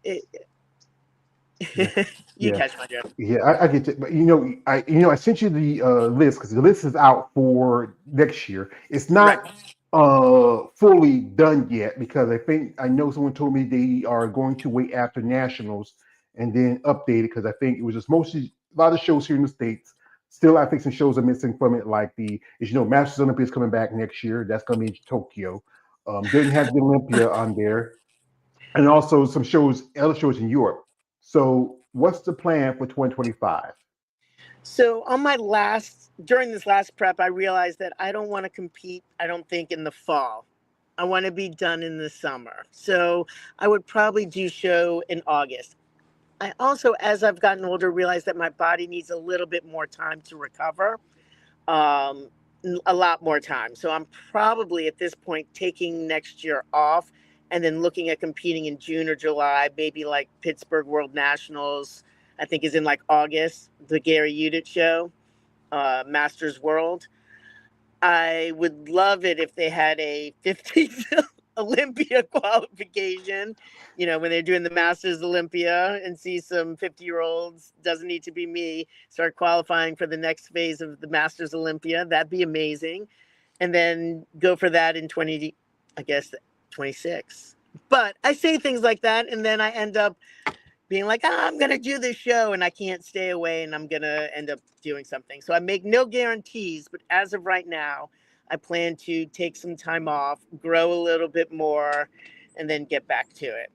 Speaker 2: it,
Speaker 1: Yeah,
Speaker 2: you
Speaker 1: yeah,
Speaker 2: catch my drift.
Speaker 1: yeah. I get it, but I sent you the list because the list is out for next year. It's
Speaker 2: Right.
Speaker 1: not fully done yet because I know someone told me they are going to wait after nationals and then update it because I think it was just mostly a lot of shows here in the states. Still, I think some shows are missing from it, like Masters Olympics coming back next year. That's going to be in Tokyo. Didn't have the Olympia on there, and also some other shows in Europe. So, what's the plan for 2025?
Speaker 2: So during this last prep, I realized that I don't want to compete. I don't think in the fall. I want to be done in the summer. So I would probably do show in August. I also, as I've gotten older, realized that my body needs a little bit more time to recover, um, a lot more time. So I'm probably at this point taking next year off and then looking at competing in June or July, maybe like Pittsburgh World Nationals. I think is in like August, the Gary Udit show, Masters World. I would love it if they had a 50s Olympia qualification, when they're doing the Masters Olympia and see some 50-year-olds, doesn't need to be me, start qualifying for the next phase of the Masters Olympia. That'd be amazing. And then go for that in 20, I guess, 26. But I say things like that, and then I end up being like, I'm going to do this show and I can't stay away and I'm going to end up doing something. So I make no guarantees, but as of right now, I plan to take some time off, grow a little bit more, and then get back to it.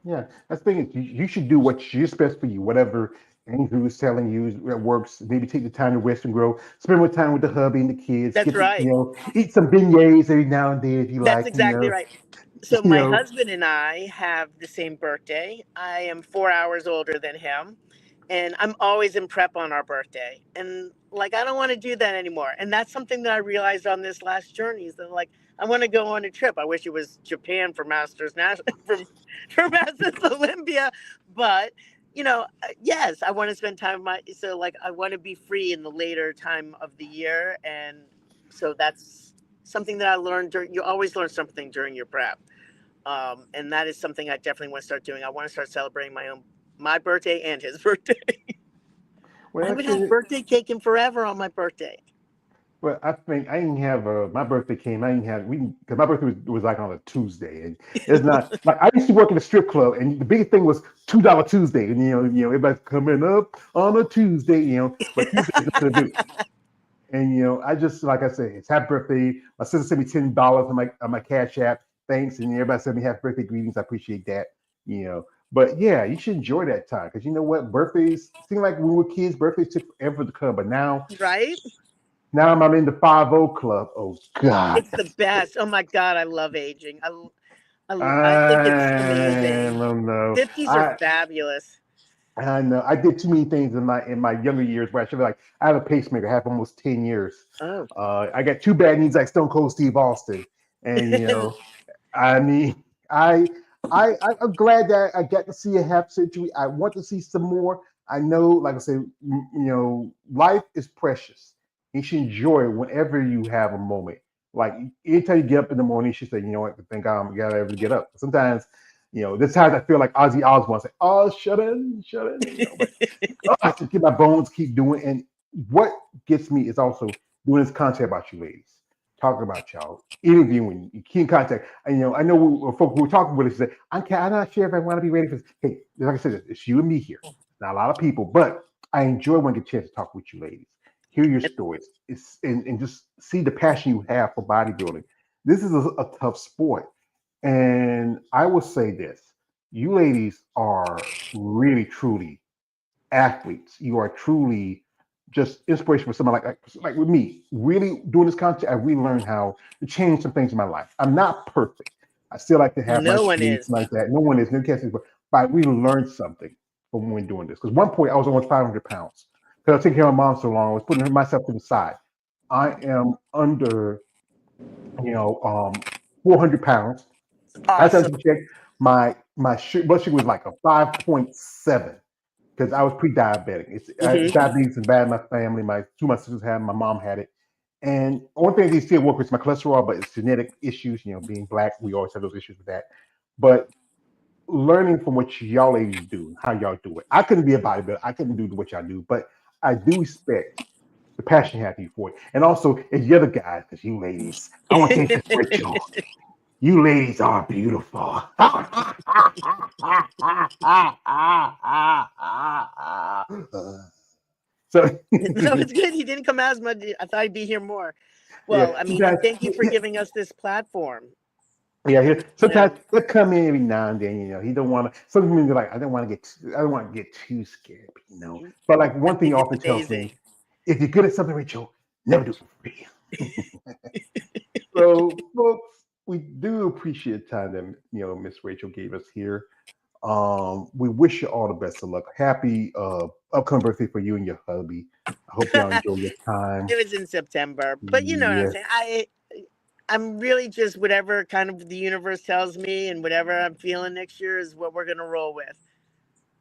Speaker 1: Yeah, that's the thing. You should do what's best for you. Whatever Andrew is telling you that works. Maybe take the time to rest and grow. Spend more time with the hubby and the kids.
Speaker 2: That's
Speaker 1: Get to,
Speaker 2: right.
Speaker 1: eat some beignets every now and then if you
Speaker 2: That's
Speaker 1: like.
Speaker 2: exactly right. So
Speaker 1: You
Speaker 2: my
Speaker 1: know.
Speaker 2: husband and I have the same birthday. I am 4 hours older than him, and I'm always in prep on our birthday. And like I don't want to do that anymore. And that's something that I realized on this last journey is that like I want to go on a trip. I wish it was Japan for Masters for Masters Olympia, but yes, I want to spend time with like I want to be free in the later time of the year, and so that's something that I learned during. You always learn something during your prep, and that is something I definitely want to start doing. I want to start celebrating my birthday and his birthday. I
Speaker 1: Well,
Speaker 2: haven't had
Speaker 1: actually,
Speaker 2: birthday cake in forever on my birthday.
Speaker 1: well, I think I didn't have my birthday came. I didn't have we because my birthday was like on a Tuesday, and it's not like I used to work in a strip club, and the biggest thing was $2 Tuesday, and everybody's coming up on a Tuesday, but Tuesday is nothing to do. And I just like I say, it's happy birthday. My sister sent me $10 on my Cash App. Thanks, and everybody sent me happy birthday greetings. I appreciate that. You know, but yeah, you should enjoy that time because you know what, birthdays seem like when we were kids, birthdays took forever to come, but
Speaker 2: Right?
Speaker 1: now I'm in the 50 club. Oh God,
Speaker 2: It's the best. Oh my god, I love aging. I think it's
Speaker 1: I
Speaker 2: amazing.
Speaker 1: don't know.
Speaker 2: 50s are fabulous.
Speaker 1: I know I did too many things in my younger years where I should be like I have a pacemaker. I have almost 10 years.
Speaker 2: Oh.
Speaker 1: I got two bad knees like Stone Cold Steve Austin, and I mean I'm glad that I got to see a half century. I want to see some more. I know, like I said, life is precious. You should enjoy it whenever you have a moment. Like anytime you get up in the morning, you should say, you know what, thank God I'm gotta ever get up. Sometimes, there's times I feel like Ozzy Osbourne say, "Oh, shut in," but I just get my bones keep doing. And what gets me is also doing this content about you ladies, talking about y'all, interviewing, you keep in contact. And I know folks who were talking with us said, I'm not sure if I want to be ready for this. Hey, like I said, it's you and me here. Not a lot of people, but I enjoy when I get a chance to talk with you ladies, hear your stories, and just see the passion you have for bodybuilding. This is a tough sport. And I will say this, you ladies are really, truly athletes. You are truly just inspiration for someone like with me. Really doing this content, I really learned how to change some things in my life. I'm not perfect. I still like to have my
Speaker 2: No one
Speaker 1: sweets
Speaker 2: is.
Speaker 1: like that. No one is. No can't say, but I really learned something from when doing this. Because one point I was almost 500 pounds. Because I was taking care of my mom so long, I was putting myself to the side. I am under, 400 pounds. Last time
Speaker 2: Awesome.
Speaker 1: I checked, my blood sugar was like a 5.7 because I was pre-diabetic.
Speaker 2: Hmm.
Speaker 1: Diabetes is bad in my family. My two of my sisters had, my mom had it, and one thing they still work with is my cholesterol, but it's genetic issues. Being black, we always have those issues with that. But learning from what y'all ladies do, how y'all do it, I couldn't be a bodybuilder. I couldn't do what y'all do, but I do respect the passion you have for it, and also as the other guys, because you ladies, I want to tell you this, Rachel. You ladies are beautiful. So
Speaker 2: So it's good he didn't come as much. I thought he'd be here more.
Speaker 1: yeah,
Speaker 2: Well, I mean, and
Speaker 1: sometimes
Speaker 2: thank you for giving us this platform. You
Speaker 1: sometimes
Speaker 2: know,
Speaker 1: he'll come in every now and then. He don't want to. Some people are like, I don't want to get too scared. But like
Speaker 2: I
Speaker 1: one thing he
Speaker 2: think it's
Speaker 1: often tells me,
Speaker 2: amazing.
Speaker 1: if you're good at something, Rachel, never do it for free. So, folks, we do appreciate the time that Miss Rachel gave us here. We wish you all the best of luck. Happy upcoming birthday for you and your hubby. I hope y'all
Speaker 2: It
Speaker 1: enjoy your time.
Speaker 2: was in September, but you know what I'm
Speaker 1: Yes.
Speaker 2: saying. I'm really just whatever kind of the universe tells me, and whatever I'm feeling next year is what we're gonna roll with.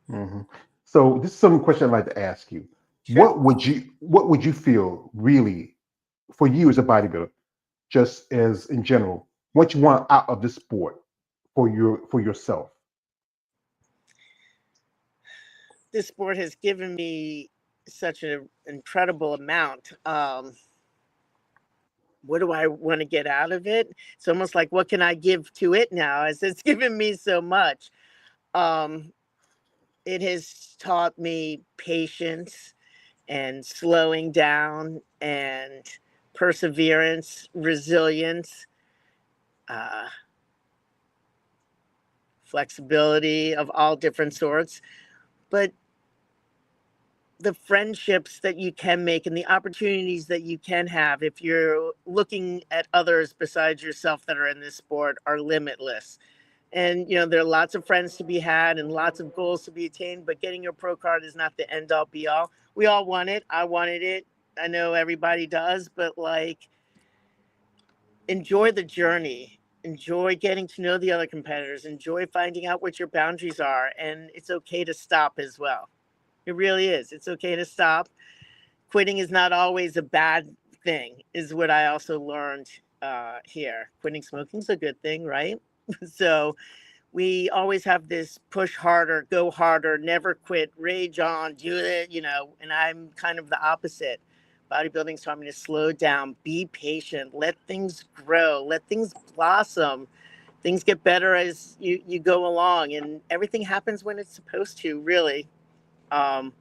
Speaker 1: hmm So this is some question I'd like to ask you.
Speaker 2: Sure.
Speaker 1: What would you feel really for you as a bodybuilder, just as in general? what you want out of the sport for yourself.
Speaker 2: This sport has given me such an incredible amount. What do I want to get out of it? It's almost like, what can I give to it now, as it's given me so much. Um, it has taught me patience and slowing down and perseverance, resilience, uh, flexibility of all different sorts. But the friendships that you can make and the opportunities that you can have if you're looking at others besides yourself that are in this sport are limitless. And there are lots of friends to be had and lots of goals to be attained, but getting your pro card is not the end all be all. We all want it. I wanted it. I know everybody does, but like, enjoy the journey. Enjoy getting to know the other competitors. Enjoy finding out what your boundaries are, and it's okay to stop as well. It really is. It's okay to stop. Quitting is not always a bad thing, is what I also learned here. Quitting smoking is a good thing, right? So we always have this push harder, go harder, never quit, rage on, do it. And I'm kind of the opposite. Bodybuilding's taught me to slow down, be patient, let things grow, let things blossom. Things get better as you go along, and everything happens when it's supposed to, really. But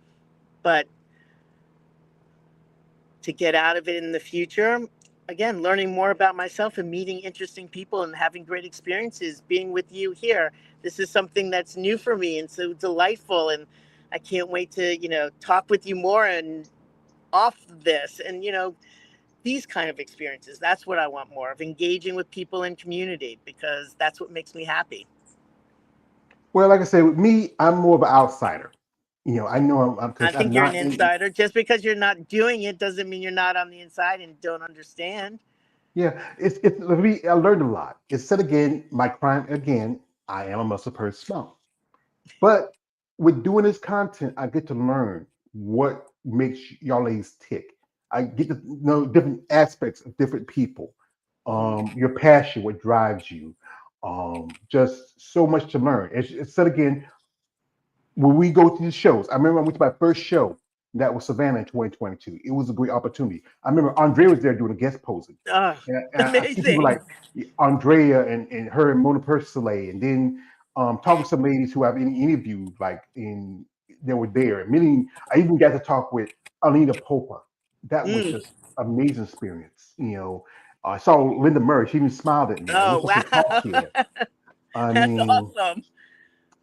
Speaker 2: to get out of it in the future, again, learning more about myself and meeting interesting people and having great experiences being with you here. This is something that's new for me and so delightful. And I can't wait to, talk with you more and off this and, these kind of experiences. That's what I want more of, engaging with people in community, because that's what makes me happy.
Speaker 1: Well, like I said, with me, I'm more of an outsider. I know I'm
Speaker 2: I
Speaker 1: because I'm
Speaker 2: think you're an
Speaker 1: not in.
Speaker 2: insider. Just because you're not doing it doesn't mean you're not on the inside and don't understand.
Speaker 1: Yeah, it's let me. I learned a lot. It said again, my crime again. I am a muscle purse smell. But with doing this content, I get to learn what makes y'all ladies tick. I get to know different aspects of different people.
Speaker 2: Mm.
Speaker 1: Your passion, what drives you. Just so much to learn. It said again, when we go to these shows, I remember I went to my first show that was Savannah in 2022. It was a great opportunity. I remember Andre was there doing a guest posing.
Speaker 2: Oh,
Speaker 1: And I see people
Speaker 2: amazing.
Speaker 1: like Andrea and her and Mona Persile, and then talking to some ladies who I've interviewed, like in they were there. Meaning, I even got to talk with Alina Popa. That was
Speaker 2: Mm.
Speaker 1: just amazing experience. I saw Linda Murray. She even smiled at me. I
Speaker 2: Oh,
Speaker 1: looked up and talked
Speaker 2: wow.
Speaker 1: to her. I
Speaker 2: That's
Speaker 1: mean,
Speaker 2: awesome.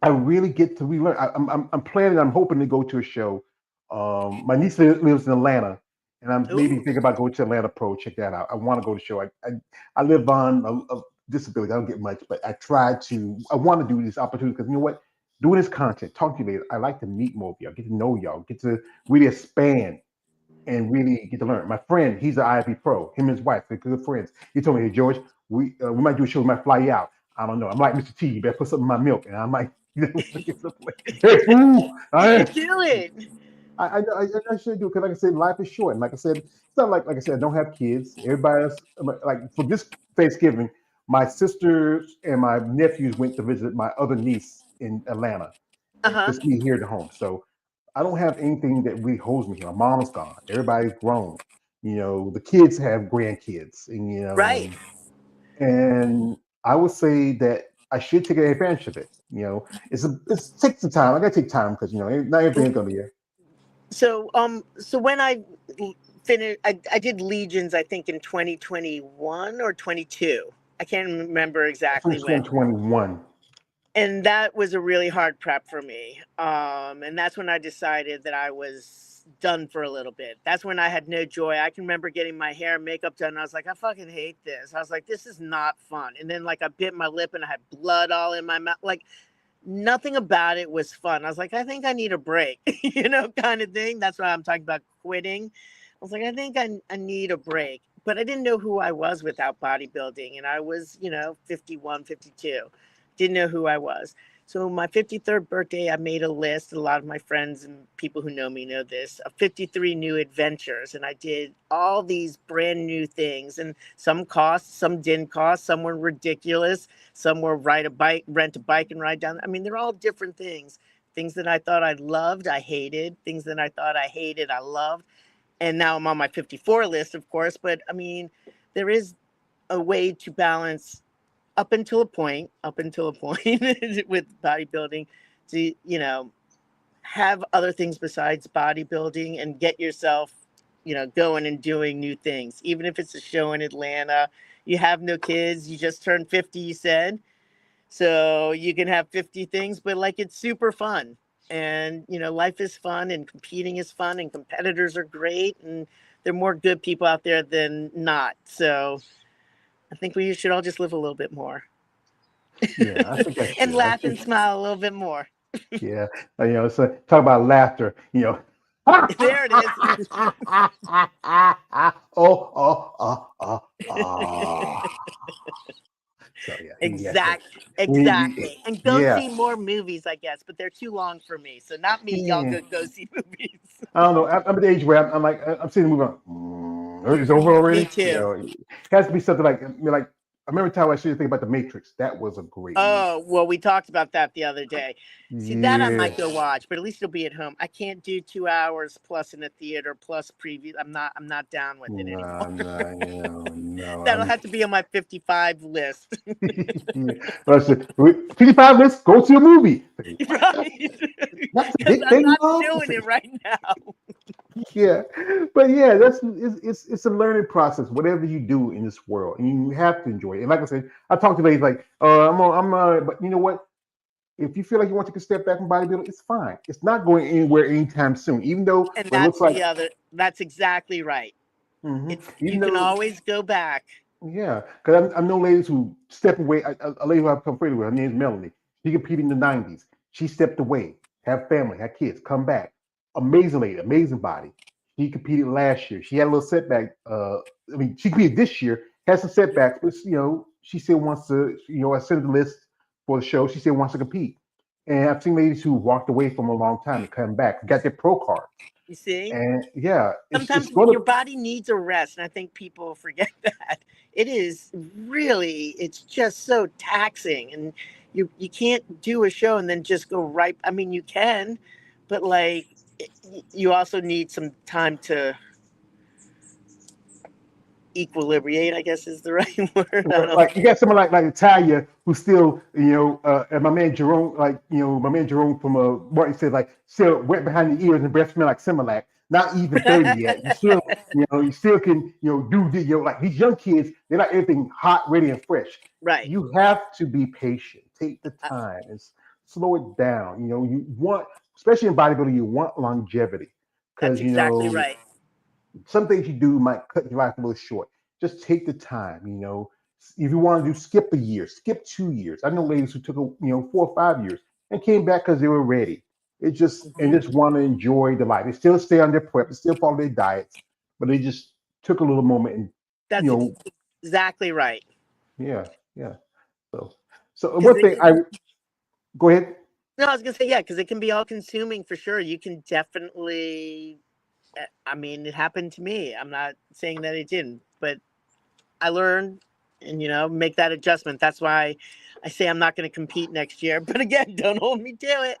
Speaker 1: I really get to relearn. I'm planning. I'm hoping to go to a show. My niece lives in Atlanta, and I'm maybe
Speaker 2: Ooh.
Speaker 1: thinking about going to Atlanta Pro. Check that out. I want to go to the show. I live on a disability. I don't get much, but I try to. I want to do these opportunities because you know what? Doing this content, talking to you later. I like to meet more of y'all, get to know y'all, get to really expand and really get to learn. My friend, he's an IFB pro. Him and his wife, they're good friends. He told me, "Hey George, we might do a show. We might fly you out. I don't know. I'm like Mr. T. You better put something in my milk, and I might get some. Hey, fool!
Speaker 2: Do it.
Speaker 1: I should do it because, like I said, life is short. And like I said, it's not like I said, I don't have kids. Everybody else, like for this Thanksgiving, my sisters and my nephews went to visit my other niece in Atlanta, and
Speaker 2: Uh-huh.
Speaker 1: just me here at home. So I don't have anything that really holds me here. My mom's gone. Everybody's grown. The kids have grandkids, and
Speaker 2: Right.
Speaker 1: and I would say that I should take advantage of it. It's takes some time. I gotta take time because not everything's gonna be here.
Speaker 2: So when I finished, I did Legions, I think in 2021 or 22. I can't remember
Speaker 1: I
Speaker 2: exactly
Speaker 1: finished
Speaker 2: when.
Speaker 1: 2021.
Speaker 2: And that was a really hard prep for me. And that's when I decided that I was done for a little bit. That's when I had no joy. I can remember getting my hair and makeup done. And I was like, I fucking hate this. I was like, this is not fun. And then like I bit my lip and I had blood all in my mouth. Like nothing about it was fun. I was like, I think I need a break, kind of thing. That's why I'm talking about quitting. I was like, I think I need a break. But I didn't know who I was without bodybuilding. And I was, 51, 52. Didn't know who I was. So my 53rd birthday, I made a list. A lot of my friends and people who know me know this, of 53 new adventures. And I did all these brand new things. And some cost, some didn't cost, some were ridiculous, some were rent a bike and ride down. I mean, they're all different things. Things that I thought I loved, I hated. Things that I thought I hated, I loved. And now I'm on my 54 list, of course. But I mean, there is a way to balance up until a point with bodybuilding to, have other things besides bodybuilding and get yourself, going and doing new things. Even if it's a show in Atlanta, you have no kids, you just turned 50, you said. So you can have 50 things, but like it's super fun. And, life is fun and competing is fun and competitors are great. And there are more good people out there than not. So I think we should all just live a little bit more.
Speaker 1: Yeah, I think that's
Speaker 2: And
Speaker 1: true. I
Speaker 2: laugh and
Speaker 1: think,
Speaker 2: smile a little bit more.
Speaker 1: yeah, so talk about laughter,
Speaker 2: There it is.
Speaker 1: oh, oh, oh, oh, oh. So yeah,
Speaker 2: Exactly. And go
Speaker 1: yeah,
Speaker 2: see more movies, I guess, but they're too long for me. So not me. Y'all
Speaker 1: yeah.
Speaker 2: go see movies.
Speaker 1: I don't know. I'm at the age where I'm like, I'm seeing the movie. It's over
Speaker 2: Me
Speaker 1: already.
Speaker 2: too.
Speaker 1: It has to be something like I remember time I should think about the Matrix. That was a great movie.
Speaker 2: Oh, well, we talked about that the other day. See, that I
Speaker 1: Yeah,
Speaker 2: might go watch, but at least it'll be at home. I can't do 2 hours plus in a theater plus preview. I'm not down with it
Speaker 1: no,
Speaker 2: anymore.
Speaker 1: no, no.
Speaker 2: That'll have to be on my 55 list.
Speaker 1: But I said, 55 minutes, go see a movie. What?
Speaker 2: Right.
Speaker 1: That's a
Speaker 2: Because
Speaker 1: big
Speaker 2: I'm
Speaker 1: thing,
Speaker 2: not
Speaker 1: Mom. I
Speaker 2: doing
Speaker 1: said,
Speaker 2: it right now.
Speaker 1: yeah, but yeah, it's a learning process. Whatever you do in this world, and you have to enjoy it. And like I said, I talk to ladies like, but you know what? If you feel like you want to take a step back from bodybuilding, it's fine. It's not going anywhere anytime soon. Even though
Speaker 2: And
Speaker 1: what it looks like,
Speaker 2: that's exactly right.
Speaker 1: even
Speaker 2: You can
Speaker 1: though
Speaker 2: always go back.
Speaker 1: yeah, because I know ladies who step away. A lady who I've come friendly with, her name's Melanie. She competed in the '90s. She stepped away, have family, had kids, come back. Amazing lady, amazing body. She competed last year. She had a little setback. I mean, she competed this year, had some setbacks, but she still wants to. I sent the list for the show. She still wants to compete. And I've seen ladies who walked away from a long time and come back, got their pro cards.
Speaker 2: You see?
Speaker 1: And yeah, it's
Speaker 2: Sometimes
Speaker 1: going
Speaker 2: your
Speaker 1: to.
Speaker 2: body needs a rest, and I think people forget that. It is really, it's just so taxing, and you can't do a show and then just go right. I mean, you can, but like you also need some time to equilibrate, I guess is the right word. I don't know.
Speaker 1: Like you got someone like Natalia who's still, and my man Jerome, my man Jerome from Martin said like still wet behind the ears and breath smell like Similac. Not even 30 yet. You still can, do the, like these young kids, they like everything hot, ready, and fresh.
Speaker 2: Right.
Speaker 1: You have to be patient. Take the
Speaker 2: Uh,
Speaker 1: time and slow it down. You want, especially in bodybuilding, you want longevity
Speaker 2: that's
Speaker 1: because
Speaker 2: exactly right.
Speaker 1: some things you do might cut your life a little short. Just take the time, If you want to do skip a year, skip 2 years. I know ladies who took 4 or 5 years and came back because they were ready. It just and
Speaker 2: Mhm.
Speaker 1: just want to enjoy the life. They still stay on their prep, they still follow their diets, but they just took a little moment and you
Speaker 2: That's
Speaker 1: know,
Speaker 2: exactly right.
Speaker 1: yeah, yeah. So so
Speaker 2: Because
Speaker 1: one thing I go ahead.
Speaker 2: no, I was gonna say yeah, because it can be all consuming for sure. You can definitely. I mean, it happened to me. I'm not saying that it didn't, but I learned and make that adjustment. That's why I say I'm not going to compete next year. But again, don't hold me to it.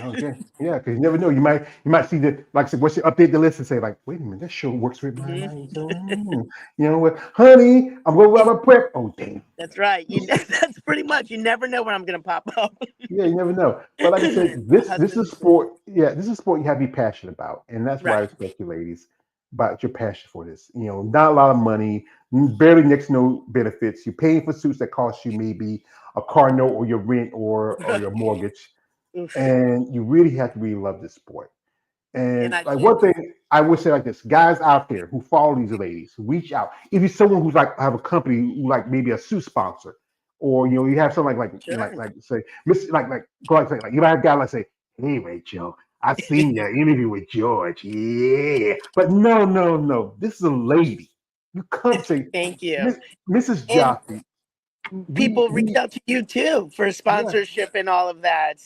Speaker 1: Okay, yeah, because you never know. You might see the like I said, once you update the list and say like, wait a minute, that show works with mine.
Speaker 2: Mhm.
Speaker 1: You know what, honey? I'm going to my prep. Oh damn.
Speaker 2: That's right. That's pretty much. You never know when I'm going to pop up.
Speaker 1: Yeah, you never know. But like I said,
Speaker 2: My
Speaker 1: this is
Speaker 2: husband,
Speaker 1: sport. Yeah, this is sport you have to be passionate about, and that's why I
Speaker 2: right?
Speaker 1: respect you, ladies, about your passion for this. Not a lot of money, barely next to no benefits. You're paying for suits that cost you maybe a car note or your rent or your mortgage,
Speaker 2: Oof.
Speaker 1: and you really have to really love this sport.
Speaker 2: And
Speaker 1: And
Speaker 2: I
Speaker 1: like
Speaker 2: do.
Speaker 1: one thing I would say like this, guys out there who follow these ladies, reach out. If you're someone who's like have a company who like maybe a suit sponsor, or you have something
Speaker 2: Sure.
Speaker 1: like say Miss like go like say like you might have a guy like say, hey Rachel, I seen your interview with George. Yeah. But no, no, no. This is a lady. You come say,
Speaker 2: Thank you.
Speaker 1: Miss, Mrs.
Speaker 2: And
Speaker 1: Jaffe.
Speaker 2: People reach
Speaker 1: we
Speaker 2: out to you too for
Speaker 1: yeah,
Speaker 2: sponsorship and all of that.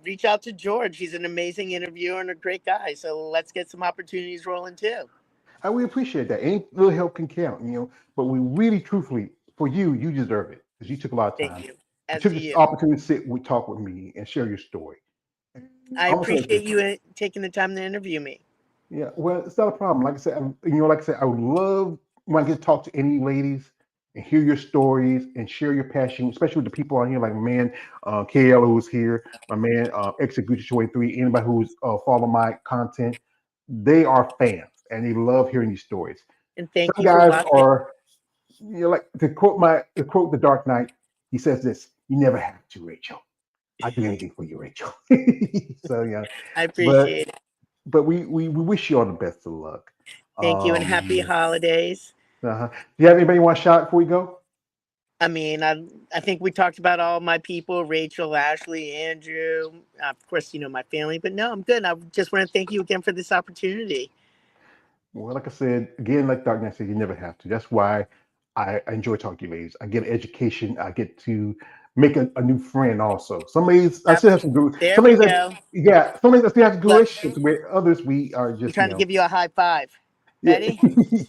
Speaker 2: Reach out to George. He's an amazing interviewer and a great guy. So let's get some opportunities rolling too.
Speaker 1: and we appreciate that. Any little help can count, But we really, truthfully, for you, you deserve it because you took a lot of
Speaker 2: Thank
Speaker 1: time.
Speaker 2: you.
Speaker 1: You
Speaker 2: As
Speaker 1: took
Speaker 2: do
Speaker 1: this
Speaker 2: you.
Speaker 1: opportunity to sit, we talk with me, and share your story. And
Speaker 2: I
Speaker 1: I'm gonna say like
Speaker 2: appreciate
Speaker 1: this.
Speaker 2: you taking the time to interview me.
Speaker 1: Yeah, well, it's not a problem. Like I said, like I said, I would love when I get to talk to any ladies and hear your stories and share your passion, especially with the people on here, like my man KL who's here, my man Execution 23, anybody who's follow my content, they are fans and they love hearing these stories.
Speaker 2: And thank
Speaker 1: Some
Speaker 2: you for
Speaker 1: guys
Speaker 2: watching.
Speaker 1: are, like to quote the Dark Knight, he says this: "You never have to, Rachel. I'd do anything for you, Rachel." So yeah,
Speaker 2: I
Speaker 1: but
Speaker 2: appreciate it.
Speaker 1: we wish you all the best of luck.
Speaker 2: Thank you and happy
Speaker 1: Um,
Speaker 2: holidays.
Speaker 1: do you have anybody you want to shout out before we go?
Speaker 2: I mean, I think we talked about all my people, Rachel, Ashley, Andrew, of course, my family, but no, I'm good. I just want to thank you again for this opportunity.
Speaker 1: Well, like I said, again, like Dark Knight said, you never have to. That's why I enjoy talking to you ladies. I get education. I get to make a new friend also. Some ladies, I
Speaker 2: Yep.
Speaker 1: still have some good,
Speaker 2: There
Speaker 1: some
Speaker 2: we
Speaker 1: ladies,
Speaker 2: go.
Speaker 1: some ladies I still have good
Speaker 2: Look,
Speaker 1: relationships with. Others, we are
Speaker 2: I'm
Speaker 1: just,
Speaker 2: trying to give you a high five.
Speaker 1: yeah,
Speaker 2: Ready?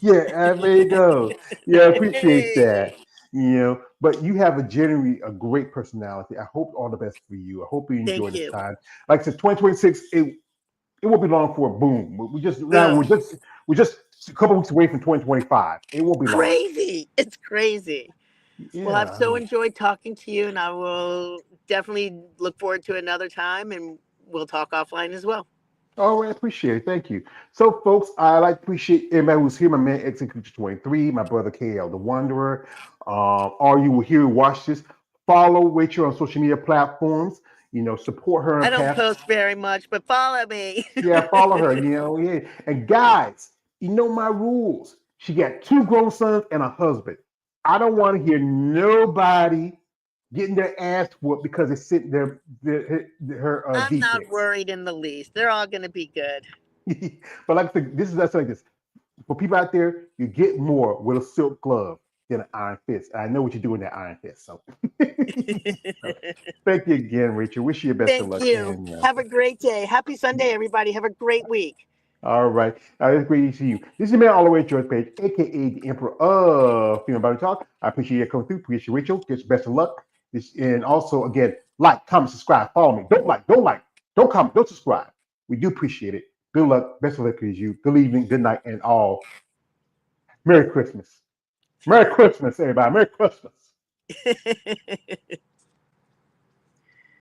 Speaker 1: yeah, there you go. Yeah, I appreciate that.
Speaker 2: Hey.
Speaker 1: But you have generally a great personality. I hope all the best for you. I hope you enjoy
Speaker 2: Thank
Speaker 1: this
Speaker 2: you.
Speaker 1: time. Like I said, 2026, it won't be long for a boom. We just now
Speaker 2: Boom.
Speaker 1: we're just a couple weeks away from 2025. It won't be long.
Speaker 2: Crazy. It's crazy. Well, I've
Speaker 1: Yeah.
Speaker 2: so enjoyed talking to you, and I will definitely look forward to another time, and we'll talk offline as well.
Speaker 1: All right, appreciate it. Thank you. So, folks, I like to appreciate everybody who's here. My man, Executive 23, my brother, KL, the Wanderer. All you will hear, watch this. Follow Rachel on social media platforms. Support her
Speaker 2: I
Speaker 1: and
Speaker 2: don't
Speaker 1: path.
Speaker 2: post very much, but follow me.
Speaker 1: Yeah, follow her. Yeah. And guys, you know my rules. She got two grown sons and a husband. I don't want to hear nobody getting their ass whooped because they sent her
Speaker 2: I'm
Speaker 1: D
Speaker 2: not
Speaker 1: pics.
Speaker 2: worried in the least. They're all going to be good.
Speaker 1: But like this is that's like this. For people out there, you get more with a silk glove than an iron fist. I know what you do in that iron fist. So, so thank you again, Rachel. Wish you the best of
Speaker 2: Thank
Speaker 1: luck.
Speaker 2: you.
Speaker 1: And
Speaker 2: Have a great day. Happy Sunday, everybody. Have a great week.
Speaker 1: all right. It's great to see you. This is your man all the way George Page, aka the Emperor of Female Body Talk. I appreciate you coming through. Appreciate you, Rachel. Get best of luck. And also, again, like, comment, subscribe, follow me. Don't like, don't comment, don't subscribe. We do appreciate it. Good luck. Best of luck to you. Good evening, good night, and all. Merry Christmas. Merry Christmas, everybody. Merry Christmas.